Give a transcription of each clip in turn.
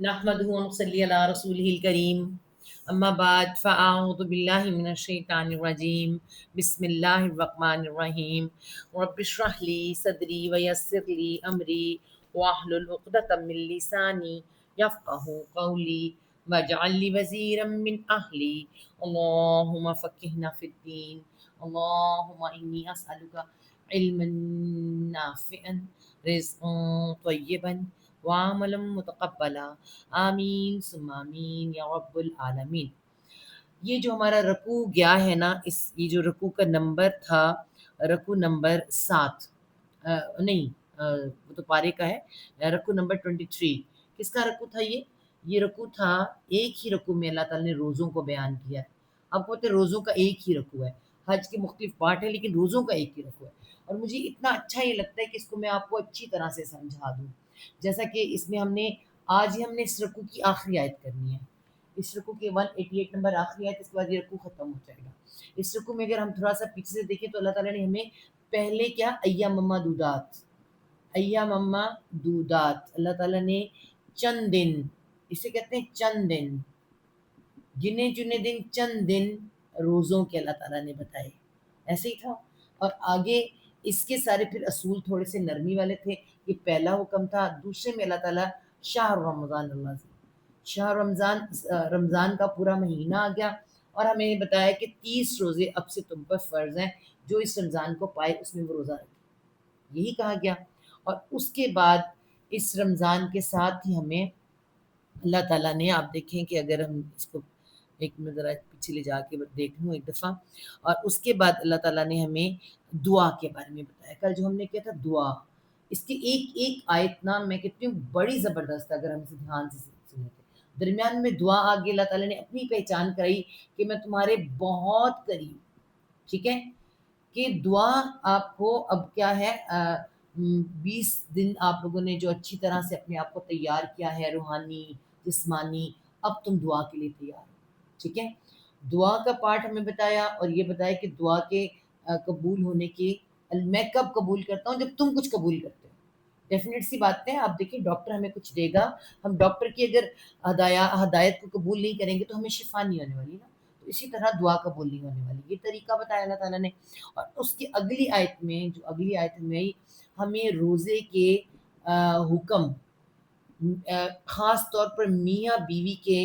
نحمده ونصلي على رسوله الكريم أما بعد فأعوذ بالله من الشيطان الرجيم بسم الله الرحمن الرحيم رب اشرح لي صدري ويسر لي أمري واحلل عقدة من لساني يفقه قولي واجعل لي وزيرا من أهلي اللهم فقهنا في الدين اللهم إني أسألك علما نافعا رزقا طيبا وعملا متقبلا آمین ثم آمین یا رب العالمین۔ یہ جو ہمارا رکوع گیا ہے نا، یہ جو رکوع کا نمبر تھا، رکوع نمبر 7 نہیں، وہ تو پارے کا ہے، رکوع نمبر 23۔ کس کا رکوع تھا یہ رکوع تھا، ایک ہی رکوع میں اللہ تعالیٰ نے روزوں کو بیان کیا ہے۔ آپ کو پتہ ہے روزوں کا ایک ہی رکوع ہے، حج کے مختلف پارٹ ہیں لیکن روزوں کا ایک ہی رکوع ہے، اور مجھے اتنا اچھا یہ لگتا ہے کہ اس کو میں آپ کو اچھی طرح سے سمجھا دوں۔ جیسا کہ اس میں ہم نے اس رکوع کی آخری آیت کرنی ہے، اس رکوع کے 188 نمبر آخری آیت، اس کے بعد یہ رکوع ختم ہو جائے گا۔ اس رکوع میں اگر ہم تھوڑا سا پیچھے سے دیکھیں تو اللہ تعالیٰ نے ہمیں پہلے کیا ایام معدودات اللہ تعالیٰ نے چند دن، اسے کہتے ہیں چند دن، گنے چنے دن، چند دن روزوں کے اللہ تعالیٰ نے بتائے، ایسے ہی تھا۔ اور آگے اس کے سارے پھر اصول تھوڑے سے نرمی والے تھے۔ یہ پہلا حکم تھا۔ دوسرے میں اللہ تعالیٰ شاہ رمضان رمضان کا پورا مہینہ آ گیا، اور ہمیں بتایا کہ 30 روزے اب سے تم پر فرض ہیں، جو اس رمضان کو پائے اس میں وہ روزہ رکھے، یہی کہا گیا۔ اور اس کے بعد اس رمضان کے ساتھ ہی ہمیں اللہ تعالیٰ نے، آپ دیکھیں کہ اگر ہم اس کو ایک میں ذرا پیچھے لے جا کے دیکھ لوں ایک دفعہ، اور اس کے بعد اللہ تعالیٰ نے ہمیں دعا کے بارے میں بتایا۔ کل جو ہم نے کیا تھا دعا، اس کی ایک ایک آیت نا میں کہتی ہوں بڑی زبردست ہے، اگر ہم اسے دھیان سے سنیں تو۔ درمیان میں دعا آگے اللہ تعالیٰ نے اپنی پہچان کرائی کہ میں تمہارے بہت قریب، ٹھیک ہے، کہ دعا آپ کو اب کیا ہے، 20 دن آپ لوگوں نے جو اچھی طرح سے اپنے آپ کو تیار کیا ہے، روحانی جسمانی، اب تم دعا کے لیے تیار ہو، ٹھیک ہے۔ دعا کا پارٹ ہمیں بتایا، اور یہ بتایا کہ دعا کے قبول ہونے کی میں کب قبول کرتا ہوں، جب تم کچھ قبول کرتے ہو۔ ڈیفینیٹ سی بات ہے، آپ دیکھیں ڈاکٹر ہمیں کچھ دے گا، ہم ڈاکٹر کی اگر ہدایت کو قبول نہیں کریں گے تو ہمیں شفا نہیں ہونے والی نا، تو اسی طرح دعا قبول نہیں ہونے والی۔ یہ طریقہ بتایا اللہ تعالیٰ نے۔ اور اس کی اگلی آیت میں، جو اگلی آیت میں ہمیں روزے کے حکم، خاص طور پر میاں بیوی کے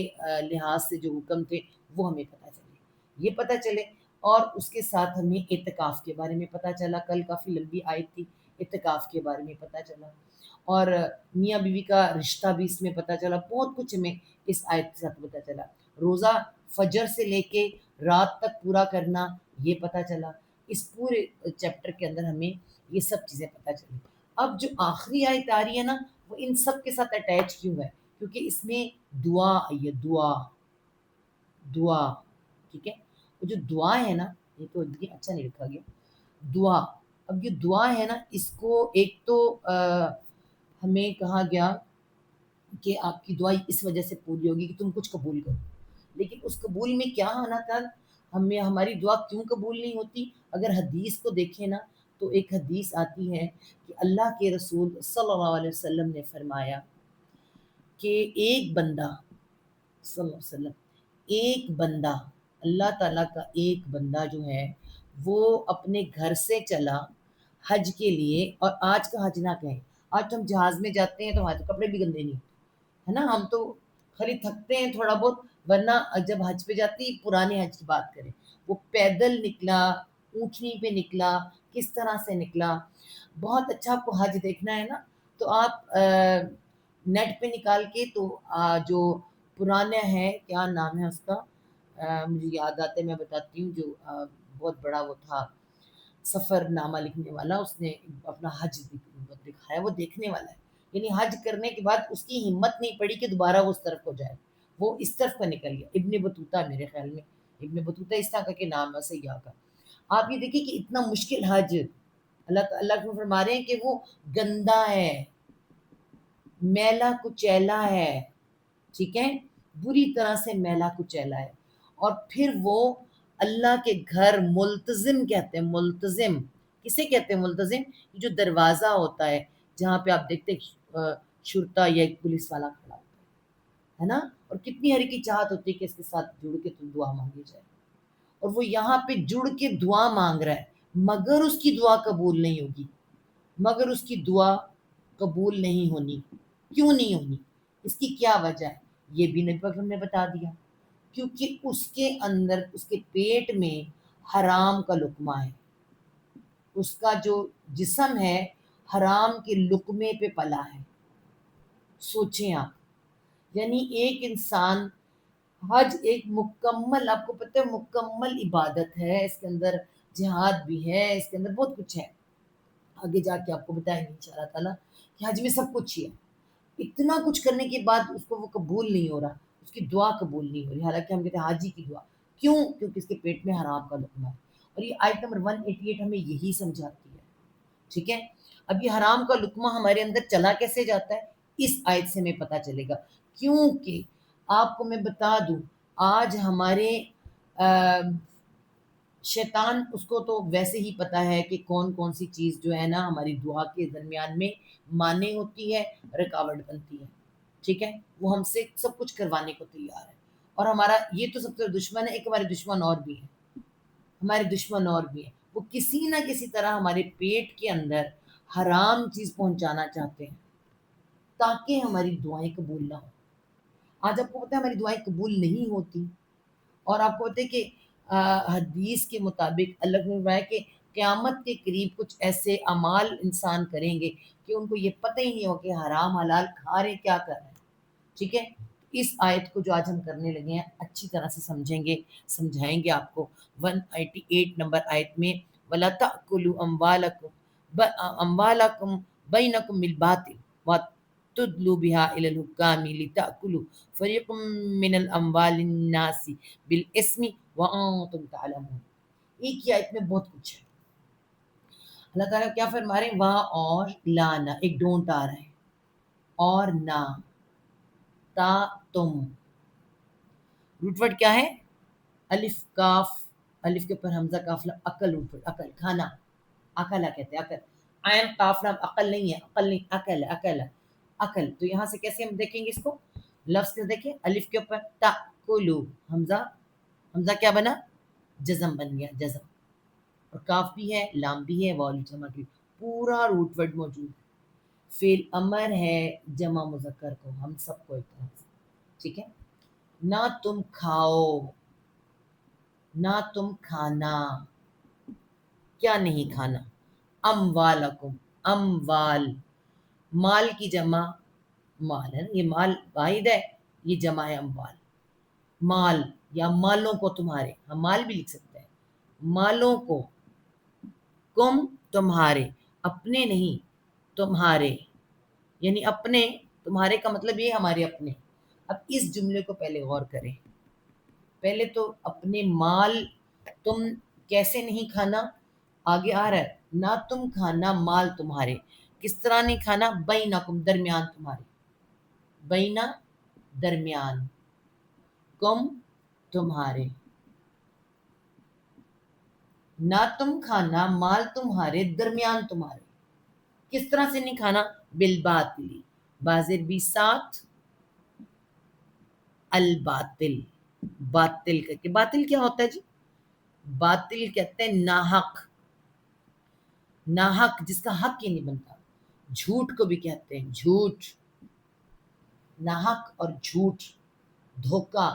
لحاظ سے جو حکم تھے وہ ہمیں پتہ چلے، یہ پتہ چلے۔ اور اس کے ساتھ ہمیں اعتکاف کے بارے میں پتہ چلا، کل کافی لمبی آیت تھی، اعتکاف کے بارے میں پتہ چلا، اور میاں بیوی کا رشتہ بھی اس میں پتہ چلا، بہت کچھ ہمیں اس آیت کے ساتھ پتہ چلا۔ روزہ فجر سے لے کے رات تک پورا کرنا یہ پتہ چلا۔ اس پورے چیپٹر کے اندر ہمیں یہ سب چیزیں پتہ چلی۔ اب جو آخری آیت آ رہی ہے نا، وہ ان سب کے ساتھ اٹیچ کیوں ہے؟ کیونکہ اس میں دعا آئی ہے، دعا، ٹھیک ہے۔ وہ جو دعا ہے نا، یہ تو اچھا نہیں لکھا گیا، دعا، اب یہ دعا ہے نا، اس کو ایک تو ہمیں کہا گیا کہ آپ کی دعا اس وجہ سے پوری ہوگی کہ تم کچھ قبول کرو، لیکن اس قبول میں کیا آنا تھا، ہماری دعا کیوں قبول نہیں ہوتی؟ اگر حدیث کو دیکھیں نا تو ایک حدیث آتی ہے کہ اللہ کے رسول صلی اللہ علیہ وسلم نے فرمایا کہ ایک بندہ، صلی اللہ علیہ وسلم، ایک بندہ، اللہ تعالیٰ کا ایک بندہ جو ہے وہ اپنے گھر سے چلا حج کے لیے، اور آج کا حج نہ کہیں، آج تو ہم جہاز میں جاتے ہیں تو ہمارے تو کپڑے بھی گندے نہیں ہے نا، ہم تو خالی تھکتے ہیں تھوڑا بہت، ورنہ جب حج پہ جاتی، پرانے حج کی بات کریں، وہ پیدل نکلا، اونٹنی پہ نکلا، کس طرح سے نکلا۔ بہت اچھا آپ کو حج دیکھنا ہے نا تو آپ نیٹ پہ نکال کے تو جو پرانا ہے، کیا نام ہے اس کا، مجھے یاد آتا ہے میں بتاتی ہوں، جو بہت بڑا وہ تھا سفر نامہ لکھنے والا، اس نے اپنا حج دکھایا، وہ دیکھنے والا ہے، یعنی حج کرنے کے بعد اس کی ہمت نہیں پڑی کہ دوبارہ وہ اس طرف کو جائے، وہ اس طرف کا نکل گیا، ابن بطوطہ، میرے خیال میں ابن بطوطہ اس طرح کے نام ہے سیاح کا۔ آپ یہ دیکھیں کہ اتنا مشکل حج، اللہ کو فرما رہے ہیں کہ وہ گندا ہے، میلا کچیلا ہے، ٹھیک ہے، بری طرح سے میلا کچیلا ہے، اور پھر وہ اللہ کے گھر، ملتزم کہتے ہیں، ملتزم کسے کہتے ہیں؟ ملتزم، جو دروازہ ہوتا ہے جہاں پہ آپ دیکھتے شرطہ یا ایک پولیس والا کھڑا ہوتا ہے، ہے نا, اور کتنی ہر کی چاہت ہوتی ہے کہ اس کے ساتھ جڑ کے تو دعا مانگی جائے, اور وہ یہاں پہ جڑ کے دعا مانگ رہا ہے, مگر اس کی دعا قبول نہیں ہوگی, مگر اس کی دعا قبول نہیں ہونی. کیوں نہیں ہونی, اس کی کیا وجہ ہے, یہ بھی نبی پاک نے بتا دیا, کیونکہ اس کے اندر, اس کے پیٹ میں حرام کا لقمہ ہے, اس کا جو جسم ہے حرام کے لقمے پہ پلا ہے. سوچیں آپ, یعنی ایک انسان, حج ایک مکمل, آپ کو پتہ ہے مکمل عبادت ہے, اس کے اندر جہاد بھی ہے, اس کے اندر بہت کچھ ہے, آگے جا کے آپ کو بتائیں گے انشاءاللہ تعالیٰ کہ حج میں سب کچھ ہی ہے. اتنا کچھ کرنے کے بعد اس کو وہ قبول نہیں ہو رہا, اس کی دعا قبول نہیں ہو رہی, حالانکہ ہم کہتے ہیں حاجی کی دعا, کیوں؟ کیونکہ اس کے پیٹ میں حرام کا لقمہ ہے. اور یہ آیت نمبر 188 ہمیں یہی سمجھاتی ہے, ٹھیک ہے. اب یہ حرام کا لقمہ ہمارے اندر چلا کیسے جاتا ہے, اس آیت سے ہمیں پتہ چلے گا. کیونکہ آپ کو میں بتا دوں, آج ہمارے شیطان, اس کو تو ویسے ہی پتہ ہے کہ کون کون سی چیز جو ہے نا ہماری دعا کے درمیان میں مانے ہوتی ہے, رکاوٹ بنتی ہے, ٹھیک ہے. وہ ہم سے سب کچھ کروانے کو تیار ہے, اور ہمارا یہ تو سب سے دشمن ہے. ایک ہمارے دشمن اور بھی ہے, ہمارے دشمن اور بھی ہیں, وہ کسی نہ کسی طرح ہمارے پیٹ کے اندر حرام چیز پہنچانا چاہتے ہیں تاکہ ہماری دعائیں قبول نہ ہوں. آج آپ کو پتہ ہے ہماری دعائیں قبول نہیں ہوتی, اور آپ کو پتہ ہے کہ حدیث کے مطابق اللہ نے فرمایا کہ قیامت کے قریب کچھ ایسے اعمال انسان کریں گے کہ ان کو یہ پتہ ہی نہیں ہو کہ حرام حلال کھا رہے کیا کر رہے ہیں, ٹھیک ہے. اس آیت کو جو آج ہم کرنے لگے ہیں اچھی طرح سے سمجھیں گے, سمجھائیں گے آپ کو. 188 نمبر آیت میں وَلَا تَأْكُلُوا أَمْوَالَكُمْ بَيْنَكُمْ بِالْبَاطِلِ وَتُدْلُوا بِهَا إِلَى الْحُكَّامِ لِتَأْكُلُوا فَرِيقٌ مِّنَ الْأَمْوَالِ النَّاسِ بِالْإِثْمِ وَأَنْتُمْ تَعْلَمُونَ. ایک ہی آیت میں بہت کچھ ہے. اللہ تعالیٰ کیا فرما رہے ہیں, وہاں اور لانا, ایک ڈونٹ آ رہا ہے, اور نہ, تا تم, روٹ ورڈ کیا ہے, الف کاف, الف کے اوپر حمزہ کاف لام, عقل, روٹ ورڈ عقل, کھانا, عقلہ کہتے ہیں, عقل. عین کاف لام, عقل نہیں ہے, عقل نہیں, عقل, عقل, عقل. تو یہاں سے کیسے ہم دیکھیں گے اس کو, لفظ کے دیکھیں, الف کے اوپر تاکلو, حمزہ, حمزہ کیا بنا, جزم بن گیا, جزم, اور کاف بھی ہے, لام بھی ہے, واو جمع کی, پورا روٹ ورڈ موجود ہے. فعل امر ہے جمع مذکر کو, ہم سب کو ایک طرح سے, ٹھیک ہے. نہ تم کھاؤ, نہ تم کھانا, کیا نہیں کھانا, اموالکم, اموال, مال کی جمع مال ہے نا, یہ مال واحد ہے, یہ جمع ہے اموال, مال یا مالوں کو تمہارے, ہم مال بھی لکھ سکتے ہیں, مالوں کو, کم تمہارے, اپنے نہیں, تمہارے, یعنی اپنے, تمہارے کا مطلب یہ ہمارے اپنے. اب اس جملے کو پہلے غور کریں, پہلے تو اپنے مال تم کیسے نہیں کھانا, آگے آ رہا ہے, نہ تم کھانا مال تمہارے, کس طرح نہیں کھانا, بینکم, درمیان تمہارے, بینا درمیان, کم تمہارے, نہ تم کھانا مال تمہارے, درمیان تمہارے, کس طرح سے نہیں کھانا, بالباطل, بازر بھی ساتھ, الباطل, باطل کر کے, باطل کیا ہوتا ہے جی, باطل کہتے ہیں ناحق, ناحق جس کا حق ہی نہیں بنتا, جھوٹ کو بھی کہتے ہیں جھوٹ, ناحق اور جھوٹ, دھوکہ,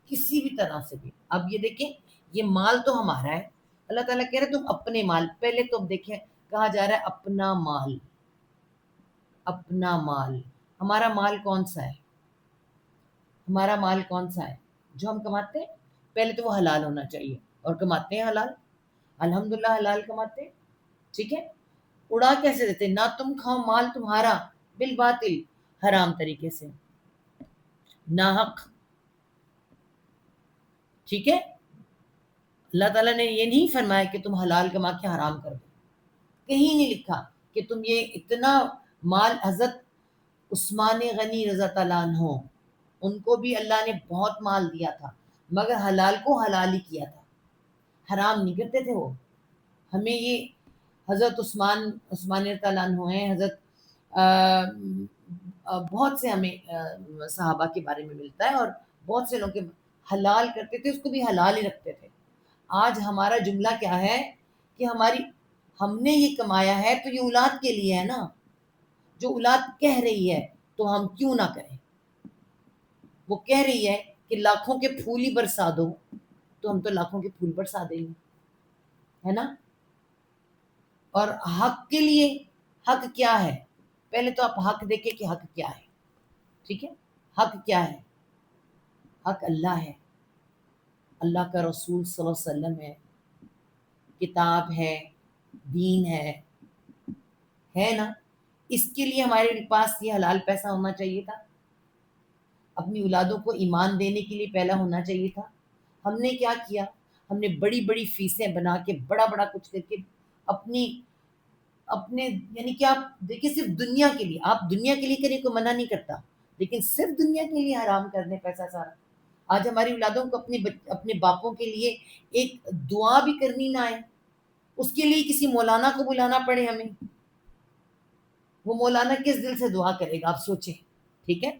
کسی بھی طرح سے بھی. اب یہ دیکھیں, یہ مال تو ہمارا ہے, اللہ تعالیٰ کہہ رہے تم اپنے مال, پہلے تو دیکھیں کہا جا رہا ہے اپنا مال, اپنا مال, ہمارا مال کون سا ہے, ہمارا مال کون سا ہے, جو ہم کماتے ہیں, پہلے تو وہ حلال ہونا چاہیے, اور کماتے ہیں حلال, الحمدللہ حلال کماتے ہیں, ٹھیک ہے. اڑا کیسے دیتے, نہ تم کھاؤ مال تمہارا بالباطل, حرام طریقے سے, ناحق, ٹھیک ہے. اللہ تعالیٰ نے یہ نہیں فرمایا کہ تم حلال کما کے حرام کر دو, کہیں نہیں لکھا کہ تم یہ اتنا مال. حضرت عثمان غنی رضی اللہ عنہ, ان کو بھی اللہ نے بہت مال دیا تھا, مگر حلال کو حلال ہی کیا تھا, حرام نہیں کرتے تھے وہ. ہمیں یہ حضرت عثمان رضی اللہ عنہ ہیں, حضرت بہت سے ہمیں صحابہ کے بارے میں ملتا ہے، اور بہت سے لوگ کے حلال کرتے تھے، اس کو بھی حلال ہی رکھتے تھے۔ آج ہمارا جملہ کیا ہے کہ ہم نے یہ کمایا ہے تو یہ اولاد کے لیے ہے نا، جو اولاد کہہ رہی ہے تو ہم کیوں نہ کریں۔ وہ کہہ رہی ہے کہ لاکھوں کے پھول ہی برسا دو، تو ہم تو لاکھوں کے پھول برسا دیں گے، ہے نا۔ اور حق کے لیے، حق کیا ہے؟ پہلے تو آپ حق دیکھیں کہ حق کیا ہے، ٹھیک ہے۔ حق کیا ہے؟ حق اللہ ہے، اللہ کا رسول صلی اللہ علیہ وسلم ہے، کتاب ہے، دین ہے نا۔ اس کے لیے ہمارے پاس یہ حلال پیسہ ہونا چاہیے تھا، اپنی اولادوں کو ایمان دینے کے لیے پہلا ہونا چاہیے تھا۔ ہم نے کیا کیا؟ ہم نے بڑی بڑی فیسیں بنا کے، بڑا بڑا کچھ کر کے اپنے یعنی کہ آپ دیکھیں، صرف دنیا کے لیے، آپ دنیا کے لیے کریں کوئی منع نہیں کرتا، لیکن صرف دنیا کے لیے حرام کر دیں پیسہ سارا۔ آج ہماری اولادوں کو اپنے باپوں کے لیے ایک دعا بھی کرنی نہ آئے، اس کے لیے کسی مولانا کو بلانا پڑے ہمیں، وہ مولانا کس دل سے دعا کرے گا آپ سوچیں، ٹھیک ہے۔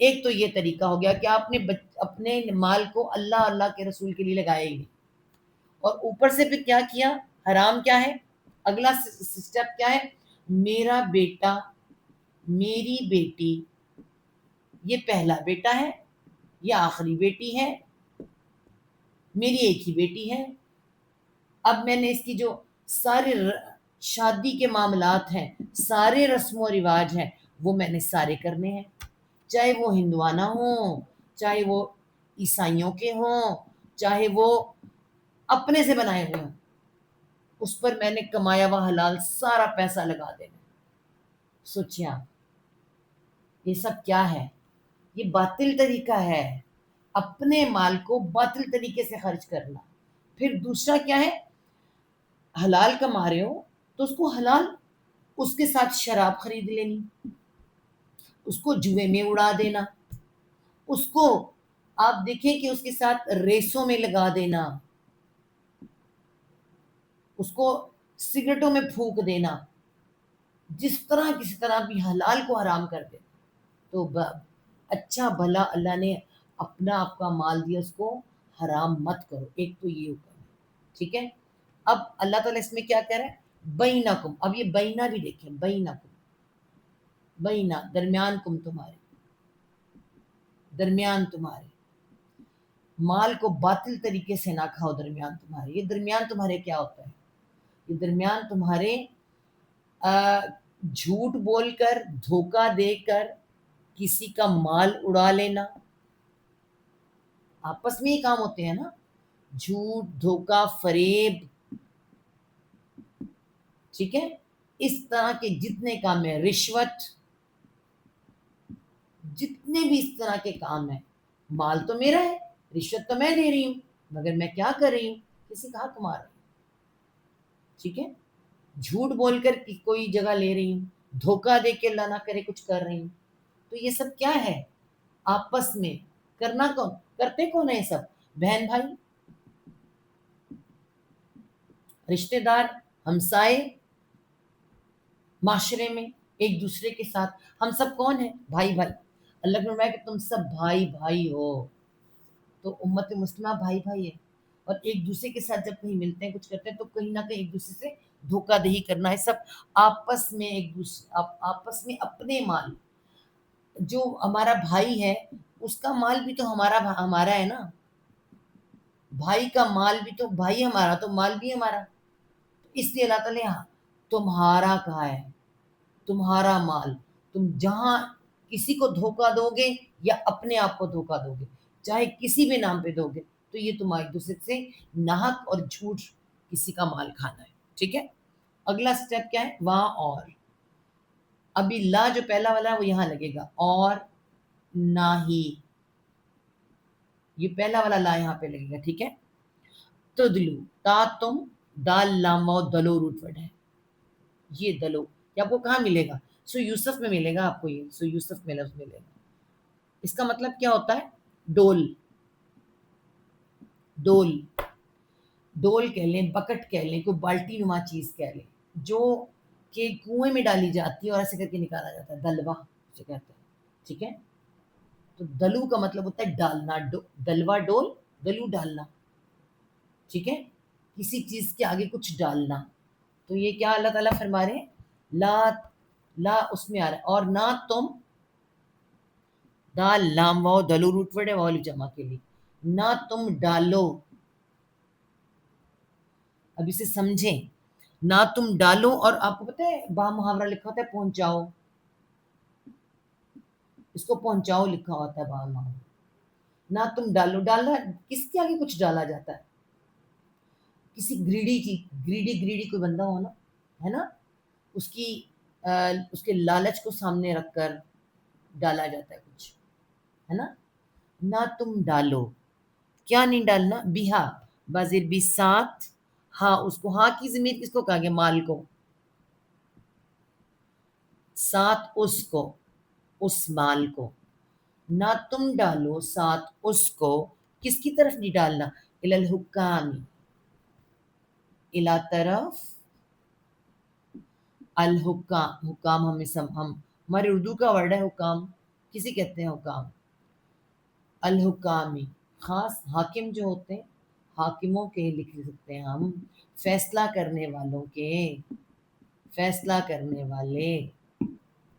ایک تو یہ طریقہ ہو گیا کہ آپ نے اپنے مال کو اللہ اللہ کے رسول کے لیے لگایا ہی نہیں، اور اوپر سے پھر کیا کیا؟ حرام کیا ہے؟ اگلا سٹیپ کیا ہے؟ میرا بیٹا، میری بیٹی، یہ پہلا بیٹا ہے یا آخری بیٹی ہے، میری ایک ہی بیٹی ہے، اب میں نے اس کی جو سارے شادی کے معاملات ہیں، سارے رسم و رواج ہیں، وہ میں نے سارے کرنے ہیں، چاہے وہ ہندوانہ ہوں، چاہے وہ عیسائیوں کے ہوں، چاہے وہ اپنے سے بنائے ہوئے ہوں، اس پر میں نے کمایا ہوا حلال سارا پیسہ لگا دینا۔ سوچیں آپ، یہ سب کیا ہے؟ یہ باطل طریقہ ہے، اپنے مال کو باطل طریقے سے خرچ کرنا۔ پھر دوسرا کیا ہے؟ حلال کما رہے ہو تو اس کو حلال، اس کے ساتھ شراب خرید لینی، اس کو جوئے میں اڑا دینا، اس کو آپ دیکھیں کہ اس کے ساتھ ریسوں میں لگا دینا، اس کو سگریٹوں میں پھونک دینا، جس طرح کسی طرح بھی حلال کو حرام کر دے، تو اچھا بھلا اللہ نے اپنا آپ کا مال دیا، اس کو حرام مت کرو۔ ایک تو یہ حکم ہے، ٹھیک ہے۔ اب اللہ تعالیٰ اس میں کیا کہہ رہا ہے؟ بینکم، اب یہ بینا بھی دیکھیں، بینکم، بینا درمیان، کم تمہارے درمیان، تمہارے مال کو باطل طریقے سے نہ کھاؤ، درمیان تمہارے۔ یہ درمیان تمہارے کیا ہوتا ہے؟ یہ درمیان تمہارے جھوٹ بول کر، دھوکہ دے کر کسی کا مال اڑا لینا، آپس میں ہی کام ہوتے ہیں نا، جھوٹ، دھوکہ، فریب، ٹھیک ہے۔ اس طرح کے جتنے کام ہیں، رشوت، جتنے بھی اس طرح کے کام ہیں، مال تو میرا ہے، رشوت تو میں دے رہی ہوں، مگر میں کیا کر رہی ہوں؟ کسی کا حق مار رہی ہوں، ٹھیک ہے۔ جھوٹ بول کر کوئی جگہ لے رہی ہوں، دھوکہ دے کے اللہ نہ کرے کچھ کر رہی ہوں، تو یہ سب کیا ہے؟ آپس میں کرنا کون؟ کرتے کون ہے یہ سب؟ بہن بھائی، رشتہ دار، ہمسائے، معاشرے میں ایک دوسرے کے ساتھ ہم سب کون ہیں؟ بھائی بھائی۔ اللہ نے فرمایا کہ تم سب بھائی بھائی ہو، تو امت مسلمہ بھائی بھائی ہے، اور ایک دوسرے کے ساتھ جب کہیں ملتے ہیں، کچھ کرتے ہیں، تو کہیں نہ کہیں ایک دوسرے سے دھوکہ دہی کرنا ہے، سب آپس میں ایک دوسرے، آپس میں اپنے مال، جو ہمارا بھائی ہے اس کا مال بھی تو ہمارا ہے نا، بھائی کا مال بھی تو بھائی ہمارا، تو مال بھی ہمارا، اس لیے اللہ تعالیٰ تمہارا کہا ہے، تمہارا مال، تم جہاں کسی کو دھوکہ دو گے یا اپنے آپ کو دھوکہ دو گے، چاہے کسی بھی نام پہ دو گے، تو یہ تمہارے ایک دوسرے سے ناحق اور جھوٹ کسی کا مال کھانا ہے، ٹھیک ہے۔ اگلا سٹیپ کیا ہے؟ وہاں اور، ابھی لا جو پہلا والا ہے وہ یہاں لگے گا، اور نہ ہی، یہ پہلا والا لا یہاں پہ لگے گا، ٹھیک ہے۔ تدلو، تا تم، دال لام و دلو روٹ ورڈ ہے، یہ دلو یہ آپ کو کہاں ملے گا؟ سو یوسف میں ملے گا آپ کو، یہ سو یوسف میں لفظ ملے گا۔ اس کا مطلب کیا ہوتا ہے؟ ڈول، ڈول، ڈول کہہ لیں، بکٹ کہہ لیں، کوئی بالٹی نما چیز کہہ لیں، جو کہ کنویں میں ڈالی جاتی ہے اور ایسے کر کے نکالا جاتا ہے، دلوا اسے کہتے ہیں، ٹھیک ہے؟ تو دلو کا مطلب ہوتا ہے ڈالنا، دلوا ڈول، دلو ڈالنا، ٹھیک ہے؟ کسی چیز کے آگے کچھ ڈالنا. تو یہ کیا اللہ تعالیٰ فرما رہے ہیں؟ لا، لا اس میں آ رہا ہے، اور نہ تم، دال لام واؤ دلو روٹ ورڈ ہے واؤ جمع کے لیے، نہ تم ڈالو. اب اسے سمجھیں، نہ تم ڈالو، اور آپ کو پتہ ہے با محاورہ لکھا ہوتا ہے پہنچاؤ، اس کو پہنچاؤ لکھا ہوتا ہے با محاورہ. نہ تم ڈالو، ڈالنا کس کے آگے کچھ ڈالا جاتا ہے؟ کسی گریڈی کی، گریڈی کوئی بندہ ہو نا، ہے نا، اس کی اس کے لالچ کو سامنے رکھ کر ڈالا جاتا ہے کچھ، ہے نا. نہ تم ڈالو، کیا نہیں ڈالنا؟ بیہا بازر بھی ساتھ، ہاں اس کو، ہاں کی ضمیر کس کو کہا گیا؟ مال کو. ساتھ اس کو، اس مال کو. نہ تم ڈالو ساتھ اس کو، کس کی طرف نہیں ڈالنا؟ الی الحکام، الی طرف الحکام. حکام ہم ہمارے اردو کا ورڈ ہے حکام، کسی کہتے ہیں حکام. الحکامی، خاص حاکم جو ہوتے ہیں، حاکموں کے لکھ سکتے ہیں ہم، فیصلہ کرنے والوں کے، فیصلہ کرنے والے،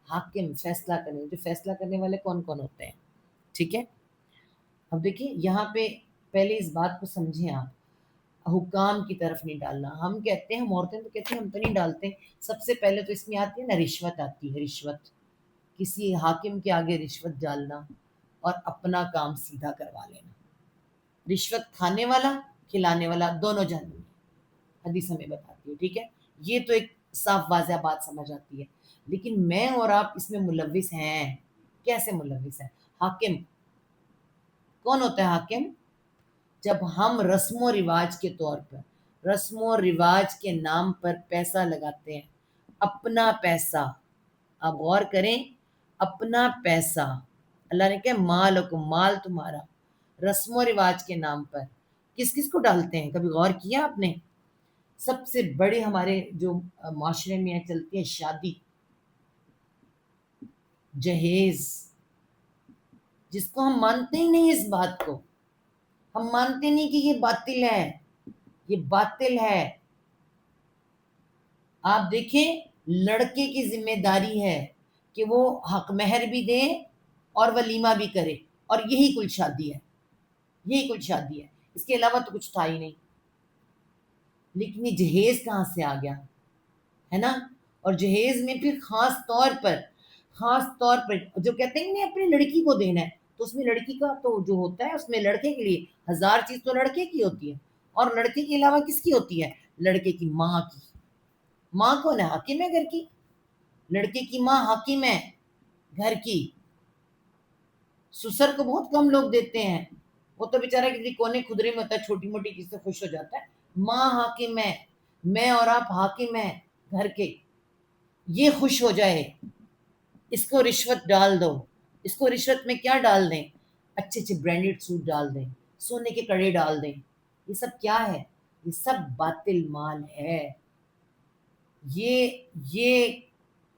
حاکم فیصلہ کرنے، جو فیصلہ کرنے والے کون کون ہوتے ہیں. ٹھیک ہے؟ اب دیکھیں یہاں پہ پہلے اس بات کو سمجھیں آپ، حکام کی طرف نہیں ڈالنا. ہم کہتے ہیں، ہم عورتیں تو کہتے ہیں ہم تو نہیں ڈالتے. سب سے پہلے تو اس میں آتی ہے نا رشوت، آتی ہے رشوت، کسی حاکم کے آگے رشوت ڈالنا اور اپنا کام سیدھا کروا لینا. رشوت کھانے والا، کھلانے والا، دونوں جہنم میں، حدیث ہمیں بتاتی ہے. ٹھیک ہے؟ یہ تو ایک صاف واضح بات سمجھ آتی ہے. لیکن میں اور آپ اس میں ملوث ہیں. کیسے ملوث ہیں؟ حاکم کون ہوتا ہے؟ حاکم جب ہم رسم و رواج کے طور پر، رسم و رواج کے نام پر پیسہ لگاتے ہیں، اپنا پیسہ. آپ غور کریں، اپنا پیسہ، اللہ نے کہا مالکم، مال تمہارا، رسم و رواج کے نام پر کس کس کو ڈالتے ہیں؟ کبھی غور کیا آپ نے؟ سب سے بڑے ہمارے جو معاشرے میں چلتی ہے شادی، جہیز، جس کو ہم مانتے ہی نہیں، اس بات کو ہم مانتے نہیں کہ یہ باطل ہے، یہ باطل ہے. آپ دیکھیں، لڑکے کی ذمہ داری ہے کہ وہ حق مہر بھی دے اور ولیمہ بھی کرے، اور یہی کل شادی ہے، یہی کل شادی ہے، اس کے علاوہ تو کچھ تھا ہی نہیں. لیکن یہ جہیز کہاں سے آ گیا؟ ہے نا. اور جہیز میں پھر خاص طور پر، خاص طور پر جو کہتے ہیں کہ اپنی لڑکی کو دینا ہے، تو اس میں لڑکی کا تو جو ہوتا ہے، اس میں لڑکے کے لیے ہزار چیز تو لڑکے کی ہوتی ہے، اور لڑکے کے علاوہ کس کی ہوتی ہے؟ لڑکے کی ماں کی. ماں کون ہے؟ حاکم ہے گھر کی. لڑکے کی ماں حاکم ہے گھر کی. سسر کو بہت کم لوگ دیتے ہیں، وہ تو بیچارہ کسی کونے خدرے میں ہوتا ہے، چھوٹی موٹی چیز سے خوش ہو جاتا ہے. ماں حاکم ہے، میں اور آپ حاکم ہیں گھر کے. یہ خوش ہو جائے، اس کو رشوت ڈال دو. اس کو رشوت میں کیا ڈال دیں؟ اچھے اچھے برانڈڈ سوٹ ڈال دیں، سونے کے کڑے ڈال دیں. یہ سب کیا ہے؟ یہ سب باطل مال ہے. یہ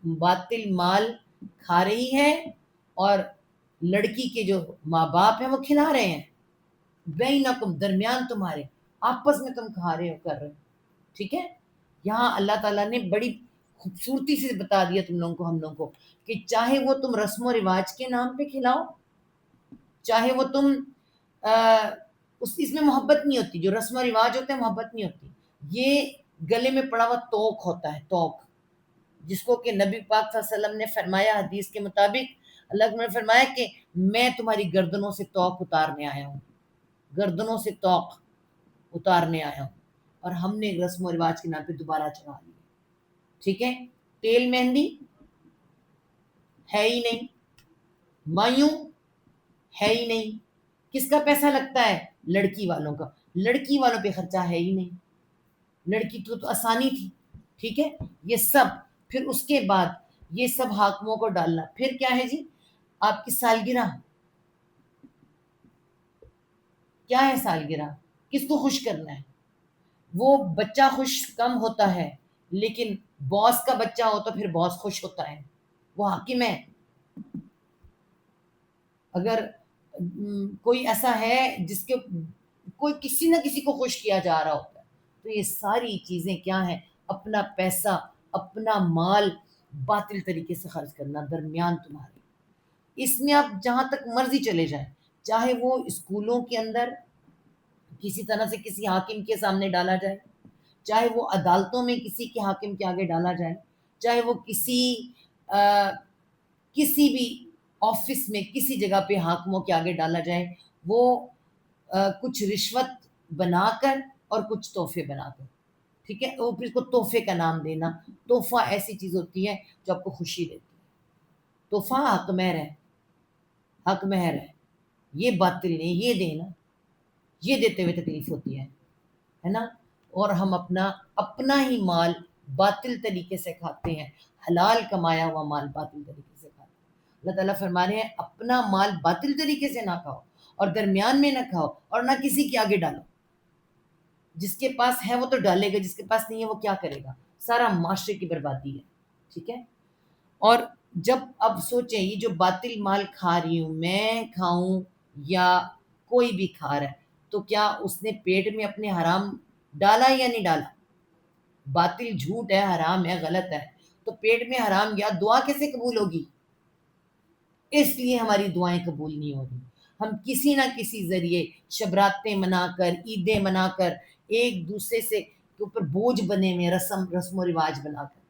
باطل مال کھا رہی ہے، اور لڑکی کے جو ماں باپ ہیں وہ کھلا رہے ہیں. بینکم، درمیان تمہارے، آپس میں تم کھا رہے ہو، کر رہے ہو. ٹھیک ہے؟ یہاں اللہ تعالیٰ نے بڑی خوبصورتی سے بتا دیا تم لوگوں کو، ہم لوگوں کو، کہ چاہے وہ تم رسم و رواج کے نام پہ کھلاؤ، چاہے وہ تم اس میں محبت نہیں ہوتی، جو رسم و رواج ہوتے ہیں محبت نہیں ہوتی. یہ گلے میں پڑا ہوا توق ہوتا ہے، توق، جس کو کہ نبی پاک صلی اللہ علیہ وسلم نے فرمایا حدیث کے مطابق، اللہ نے فرمایا کہ میں تمہاری گردنوں سے توق اتارنے آیا ہوں، گردنوں سے توق اتارنے آیا ہوں. اور ہم نے رسم و رواج کے نام پہ دوبارہ چڑھا لیا. ٹھیک ہے؟ تیل مہندی ہے ہی نہیں، مایوں ہے ہی نہیں. کس کا پیسہ لگتا ہے؟ لڑکی والوں کا. لڑکی والوں پہ خرچہ ہے ہی نہیں، لڑکی تو آسانی تھی. ٹھیک ہے؟ یہ سب، پھر اس کے بعد یہ سب حاکموں کو ڈالنا. پھر کیا ہے جی؟ آپ کی سالگرہ. کیا ہے سالگرہ؟ کس کو خوش کرنا ہے؟ وہ بچہ خوش کم ہوتا ہے، لیکن باس کا بچہ ہو تو پھر باس خوش ہوتا ہے، وہ حاکم ہے. اگر کوئی ایسا ہے جس کے کوئی کسی نہ کسی کو خوش کیا جا رہا ہوتا ہے، تو یہ ساری چیزیں کیا ہیں؟ اپنا پیسہ، اپنا مال باطل طریقے سے خرچ کرنا درمیان تمہارے، اس میں آپ جہاں تک مرضی چلے جائیں، چاہے وہ اسکولوں کے اندر کسی طرح سے کسی حاکم کے سامنے ڈالا جائے، چاہے وہ عدالتوں میں کسی کے حاکم کے آگے ڈالا جائے، چاہے وہ آ، کسی بھی آفس میں کسی جگہ پہ حاکموں کے آگے ڈالا جائے، وہ کچھ رشوت بنا کر اور کچھ تحفے بنا کر، ٹھیک ہے، وہ پھر اس کو تحفے کا نام دینا۔ تحفہ ایسی چیز ہوتی ہے جو آپ کو خوشی دیتی ہے، تحفہ حق مہر ہے، حق مہر ہے، یہ باطل نہیں، یہ دینا، یہ دیتے ہوئے تکلیف ہوتی ہے نا؟ اور ہم اپنا اپنا ہی مال باطل طریقے سے کھاتے ہیں، حلال کمایا ہوا مال باطل طریقے سے کھاتے ہیں۔ اللہ تعالیٰ فرما رہے ہیں اپنا مال باطل طریقے سے نہ کھاؤ، اور درمیان میں نہ کھاؤ، اور نہ کسی کے آگے ڈالو۔ جس کے پاس ہے وہ تو ڈالے گا، جس کے پاس نہیں ہے وہ کیا کرے گا؟ سارا معاشرے کی بربادی ہے، ٹھیک ہے؟ اور جب اب سوچیں یہ جو باطل مال کھا رہی ہوں میں، کھاؤں یا کوئی بھی کھا رہا ہے، تو کیا اس نے پیٹ میں اپنے حرام ڈالا یا نہیں ڈالا؟ باطل جھوٹ ہے، حرام ہے، غلط ہے، تو پیٹ میں حرام گیا، دعا کیسے قبول ہوگی؟ اس لیے ہماری دعائیں قبول نہیں ہو رہی۔ ہم کسی نہ کسی ذریعے شبراتیں منا کر، عیدیں منا کر، ایک دوسرے سے کے اوپر بوجھ بنے میں، رسم و رواج بنا کر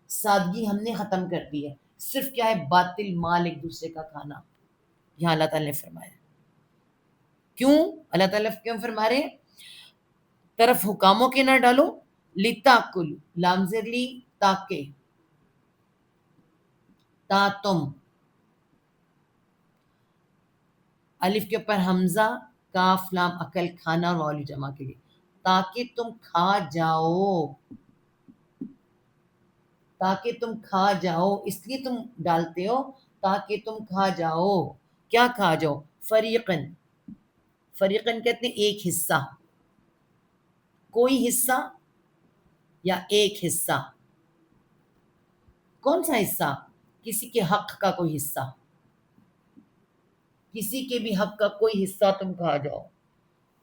سادگی ہم نے ختم کر دی ہے۔ صرف کیا ہے؟ باطل مال ایک دوسرے کا کھانا۔ یہاں اللہ تعالیٰ نے فرمایا کیوں؟ اللہ تعالیٰ کیوں فرما رہے ہیں طرف حکاموں کے نہ ڈالو، لتاکل لامزرلی تاکہ، تم الف کے اوپر حمزہ، کاف لام عقل کھانا اور واؤ جمع کے لیے، تاکہ تم کھا جاؤ، تاکہ تم کھا جاؤ، اس لیے تم ڈالتے ہو تاکہ تم کھا جاؤ۔ کیا کھا جاؤ؟ فریقن، فریقن کہتے ہیں ایک حصہ، کوئی حصہ یا ایک حصہ۔ کون سا حصہ؟ کسی کے حق کا کوئی حصہ، کسی کے بھی حق کا کوئی حصہ تم کھا جاؤ۔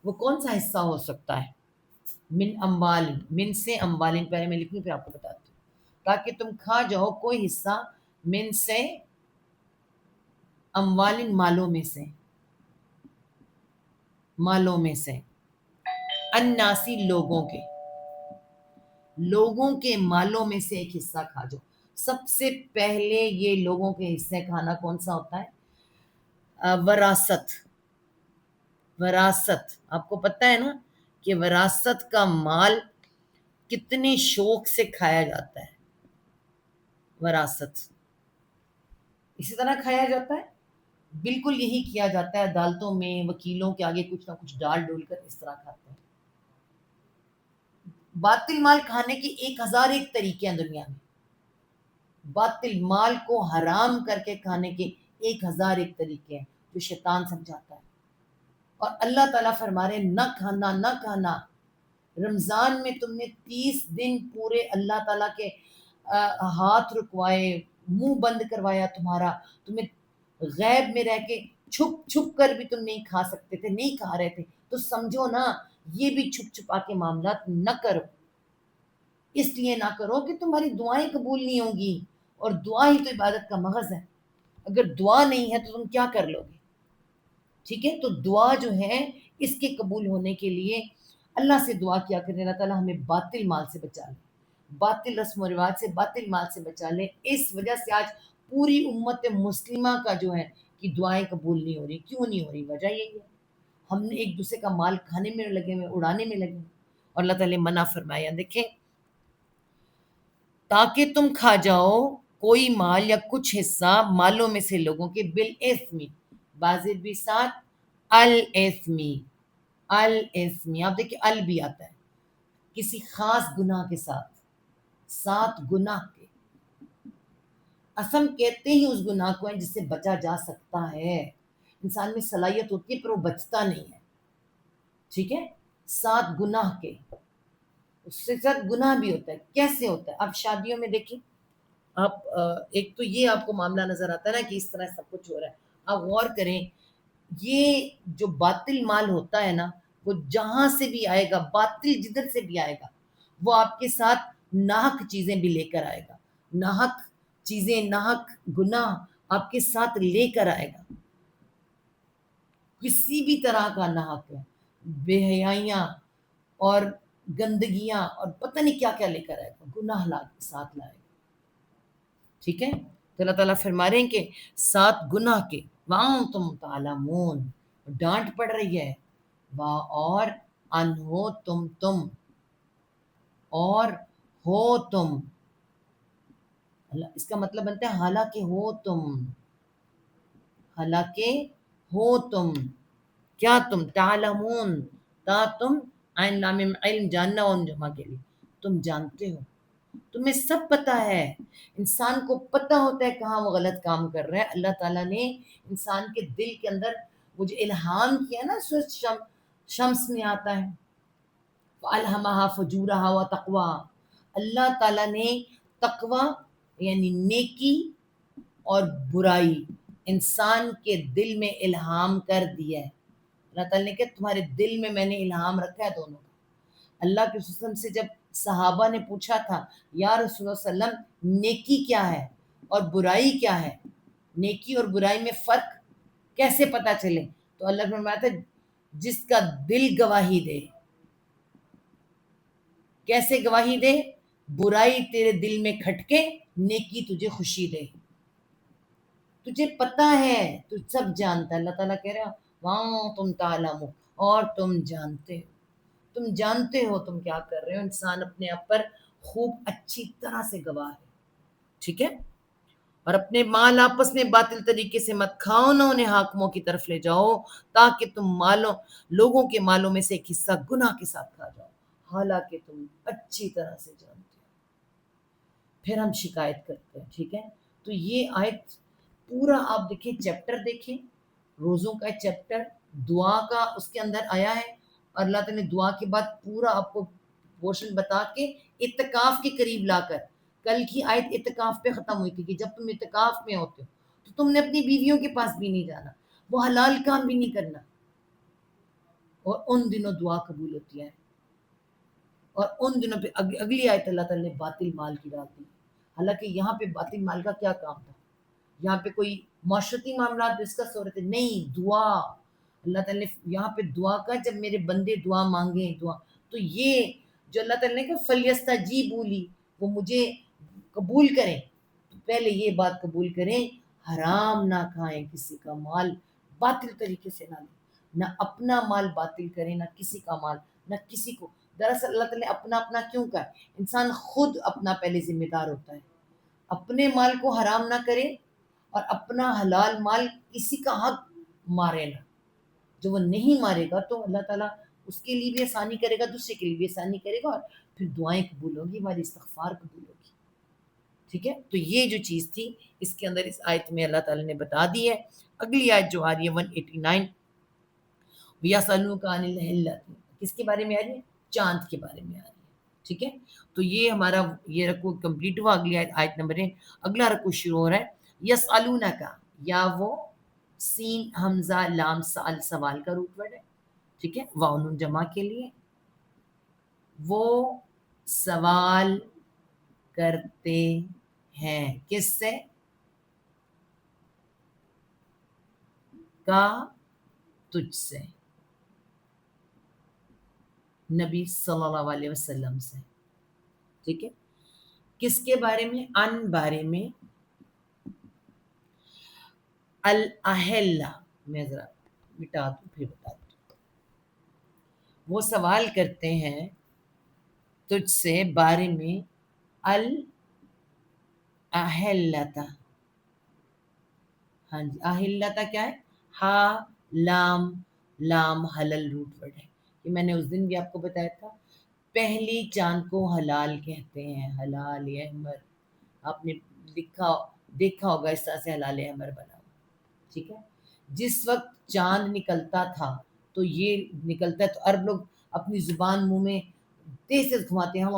وہ کون سا حصہ ہو سکتا ہے؟ من اموال، من سے اموالن، پہلے میں لکھوں پھر آپ کو بتاتی ہوں۔ تاکہ تم کھا جاؤ کوئی حصہ، من سے اموالن، مالوں میں سے، مالوں میں سے، الناسی، لوگوں کے، لوگوں کے مالوں میں سے ایک حصہ کھا جاؤ۔ سب سے پہلے یہ لوگوں کے حصے کھانا کون سا ہوتا ہے؟ وراثت، وراثت آپ کو پتہ ہے نا کہ وراثت کا مال کتنے شوق سے کھایا جاتا ہے، وراثت اسی طرح کھایا جاتا ہے، بالکل یہی کیا جاتا ہے عدالتوں میں، وکیلوں کے آگے کچھ نہ کچھ ڈال ڈول کر اس طرح کھاتے ہیں۔ باطل مال کھانے کے 1001 طریقے ہیں دنیا میں، باطل مال کو حرام کر کے کھانے کے 1001 طریقے ہیں جو شیطان سمجھاتا ہے۔ اور اللہ تعالیٰ فرما رہے ہیں نہ کھانا، نہ کھانا۔ رمضان میں تم نے 30 دن پورے اللہ تعالیٰ کے ہاتھ رکوائے، منہ بند کروایا تمہارا، تمہیں غیب میں رہ کے چھپ چھپ کر بھی تم نہیں کھا سکتے تھے، نہیں کھا رہے تھے، تو سمجھو نا یہ بھی چھپ چھپا کے معاملات نہ کرو، اس لیے نہ کرو کہ تمہاری دعائیں قبول نہیں ہوں گی، اور دعا ہی تو عبادت کا مغز ہے۔ اگر دعا نہیں ہے تو تم کیا کر لو گے؟ ٹھیک ہے، تو دعا جو ہے اس کے قبول ہونے کے لیے اللہ سے دعا کیا کریں اللہ تعالیٰ ہمیں باطل مال سے بچا لے، باطل رسم و رواج سے، باطل مال سے بچا لے۔ اس وجہ سے آج پوری امت مسلمہ کا جو ہے کہ دعائیں قبول نہیں ہو رہی۔ کیوں نہیں ہو رہی؟ وجہ یہی ہے ہم نے ایک دوسرے کا مال کھانے میں لگے ہوئے، اڑانے میں لگے ہوئے، اور اللہ تعالیٰ نے منع فرمایا۔ دیکھیں تاکہ تم کھا جاؤ کوئی مال یا کچھ حصہ مالوں میں سے لوگوں کے، بالاسمی، بازر بھی ساتھ، الاسمی، الاسمی آپ دیکھیں ال بھی آتا ہے کسی خاص گناہ کے ساتھ، ساتھ گناہ کے، اسم کہتے ہی اس گناہ کو ہے جس سے بچا جا سکتا ہے، انسان میں صلاحیت ہوتی ہے پر وہ بچتا نہیں ہے، ٹھیک ہے، ساتھ گناہ کے، اس سے ساتھ گناہ بھی ہوتا ہے۔ کیسے ہوتا ہے؟ آپ شادیوں میں دیکھیں، آپ ایک تو یہ آپ کو معاملہ نظر آتا ہے نا کہ اس طرح سب کچھ ہو رہا ہے، آپ غور کریں، یہ جو باطل مال ہوتا ہے نا، وہ جہاں سے بھی آئے گا، باطل جدھر سے بھی آئے گا، وہ آپ کے ساتھ ناحق چیزیں بھی لے کر آئے گا، ناحق چیزیں، ناحق گناہ آپ کے ساتھ لے کر آئے گا، کسی بھی طرح کا ناحق ہے، بے حیائیاں اور گندگیاں اور پتہ نہیں کیا کیا لے کر آئے گا، گناہ ساتھ لائے گا، ٹھیک ہے؟ تو اللہ تعالیٰ فرما رہے ہیں کہ سات گناہ کے وَأَنْتُمْ تَعْلَمُونَ، ڈانٹ پڑ رہی ہے، اور ان ہو تم اور ہو تم، اللہ اس کا مطلب بنتا ہے حالانکہ ہو تم، حالانکہ ہو تم، کیا تم، تعلمون، تم عین لام علم، جاننا اور جمع کے لیے، تم جانتے ہو، تمہیں سب پتہ ہے، انسان کو پتہ ہوتا ہے کہاں وہ غلط کام کر رہا ہے۔ اللہ تعالیٰ نے انسان کے دل کے اندر وہ جو الہام کیا نا، سورۃ شمس میں آتا ہے فَأَلْهَمَهَا فُجُورَهَا وَتَقْوَاهَا، اللہ تعالیٰ نے تقوی یعنی نیکی اور برائی انسان کے دل میں الہام کر دیا ہے۔ اللہ تعالیٰ نے کہا تمہارے دل میں میں نے الہام رکھا ہے دونوں کا۔ اللہ کے رسول سے جب صحابہ نے پوچھا تھا یا رسول اللہ صلی اللہ علیہ وسلم نیکی کیا ہے اور برائی کیا ہے، نیکی اور برائی میں فرق کیسے پتہ چلے، تو اللہ نے فرمایا تھا جس کا دل گواہی دے، کیسے گواہی دے، برائی تیرے دل میں کھٹکے، نیکی تجھے خوشی دے، تجھے پتہ ہے، تو سب جانتا ہے۔ اللہ تعالیٰ کہہ رہا وہاں تم تعلمو، اور تم جانتے ہو، تم جانتے ہو تم کیا کر رہے ہو، انسان اپنے آپ پر خوب اچھی طرح سے گواہ ہے، ٹھیک ہے؟ اور اپنے مال آپس میں باطل طریقے سے مت کھاؤ، نہ انہیں حاکموں کی طرف لے جاؤ تاکہ تم لوگوں کے مالوں میں سے ایک حصہ گناہ کے ساتھ کھا جاؤ، حالانکہ تم اچھی طرح سے جانتے ہو۔ پھر ہم شکایت کرتے ہیں، ٹھیک ہے؟ تو یہ آیت پورا آپ دیکھیں، چیپٹر دیکھیں، روزوں کا چیپٹر، دعا کا اس کے اندر آیا ہے، اور اللہ تعالیٰ نے دعا کے بعد پورا آپ کو پورشن بتا کے اعتکاف کے قریب لا کر، کل کی آیت اعتکاف پہ ختم ہوئی تھی کہ جب تم اعتکاف میں ہوتے ہو تو تم نے اپنی بیویوں کے پاس بھی نہیں جانا، وہ حلال کام بھی نہیں کرنا، اور ان دنوں دعا قبول ہوتی ہے، اور ان دنوں پہ اگلی آیت اللہ تعالیٰ نے باطل مال کی ڈال دی، حالانکہ یہاں پہ باطل مال کا کیا کام تھا، یہاں پہ کوئی معاشرتی معاملات ڈسکس ہو رہے تھے، نہیں، دعا، اللہ تعالیٰ نے یہاں پہ دعا کا، جب میرے بندے دعا مانگیں دعا، تو یہ جو اللہ تعالیٰ نے کہا فَلْيَسْتَجِيبُوا لِي، وہ مجھے قبول کریں، تو پہلے یہ بات قبول کریں حرام نہ کھائیں، کسی کا مال باطل طریقے سے نہ لیں، نہ اپنا مال باطل کریں، نہ کسی کا مال، نہ کسی کو، دراصل اللہ تعالیٰ نے اپنا کیوں کہا، انسان خود اپنا پہلے ذمہ دار ہوتا ہے، اپنے مال کو حرام نہ کرے اور اپنا حلال مال کسی کا حق مارے نہ، جو وہ نہیں مارے گا تو اللہ تعالیٰ اس کے لیے بھی آسانی کرے گا، دوسرے کے لیے بھی آسانی کرے گا، اور پھر دعائیں قبول ہوگی، ہماری استغفار قبول ہوگی، ٹھیک ہے؟ تو یہ جو چیز تھی اس کے اندر اس آیت میں اللہ تعالیٰ نے بتا دی ہے۔ اگلی آیت جو آ رہی ہے 189، وَيَسْأَلُونَكَ عَنِ الْأَهِلَّةِ، کس کے بارے میں آ رہی ہے؟ چاند کے بارے میں آ رہی ہے، ٹھیک ہے؟ تو یہ ہمارا یہ رکوع کمپلیٹ ہوا، اگلی آیت نمبر ہے، اگلا رکوع شروع ہو رہا ہے، یسألونک، یا وہ سین حمزہ لام سال سوال کا روٹ ورڈ ہے، ٹھیک ہے؟ واو نون جمع کے لیے، وہ سوال کرتے ہیں کس سے؟ کا تجھ سے، نبی صلی اللہ علیہ وسلم سے، ٹھیک ہے؟ کس کے بارے میں؟ ان بارے میں، الاہلہ، میں ذرا مٹا دوں پھر بتا دوں، وہ سوال کرتے ہیں تجھ سے بارے میں، الاہلتا، ہاں جی، اہلتا کیا ہے؟ ہا لام حلل روٹ ورڈ ہے، یہ میں نے اس دن بھی آپ کو بتایا تھا، پہلی چاند کو حلال کہتے ہیں، حلال احمر، آپ نے دیکھا ہوگا اس طرح سے حلال احمر بنا ہوا، ٹھیک ہے؟ جس وقت چاند نکلتا تھا تو یہ نکلتا ہے تو عرب لوگ اپنی زبان منہ میں تیز سے گھماتے ہیں،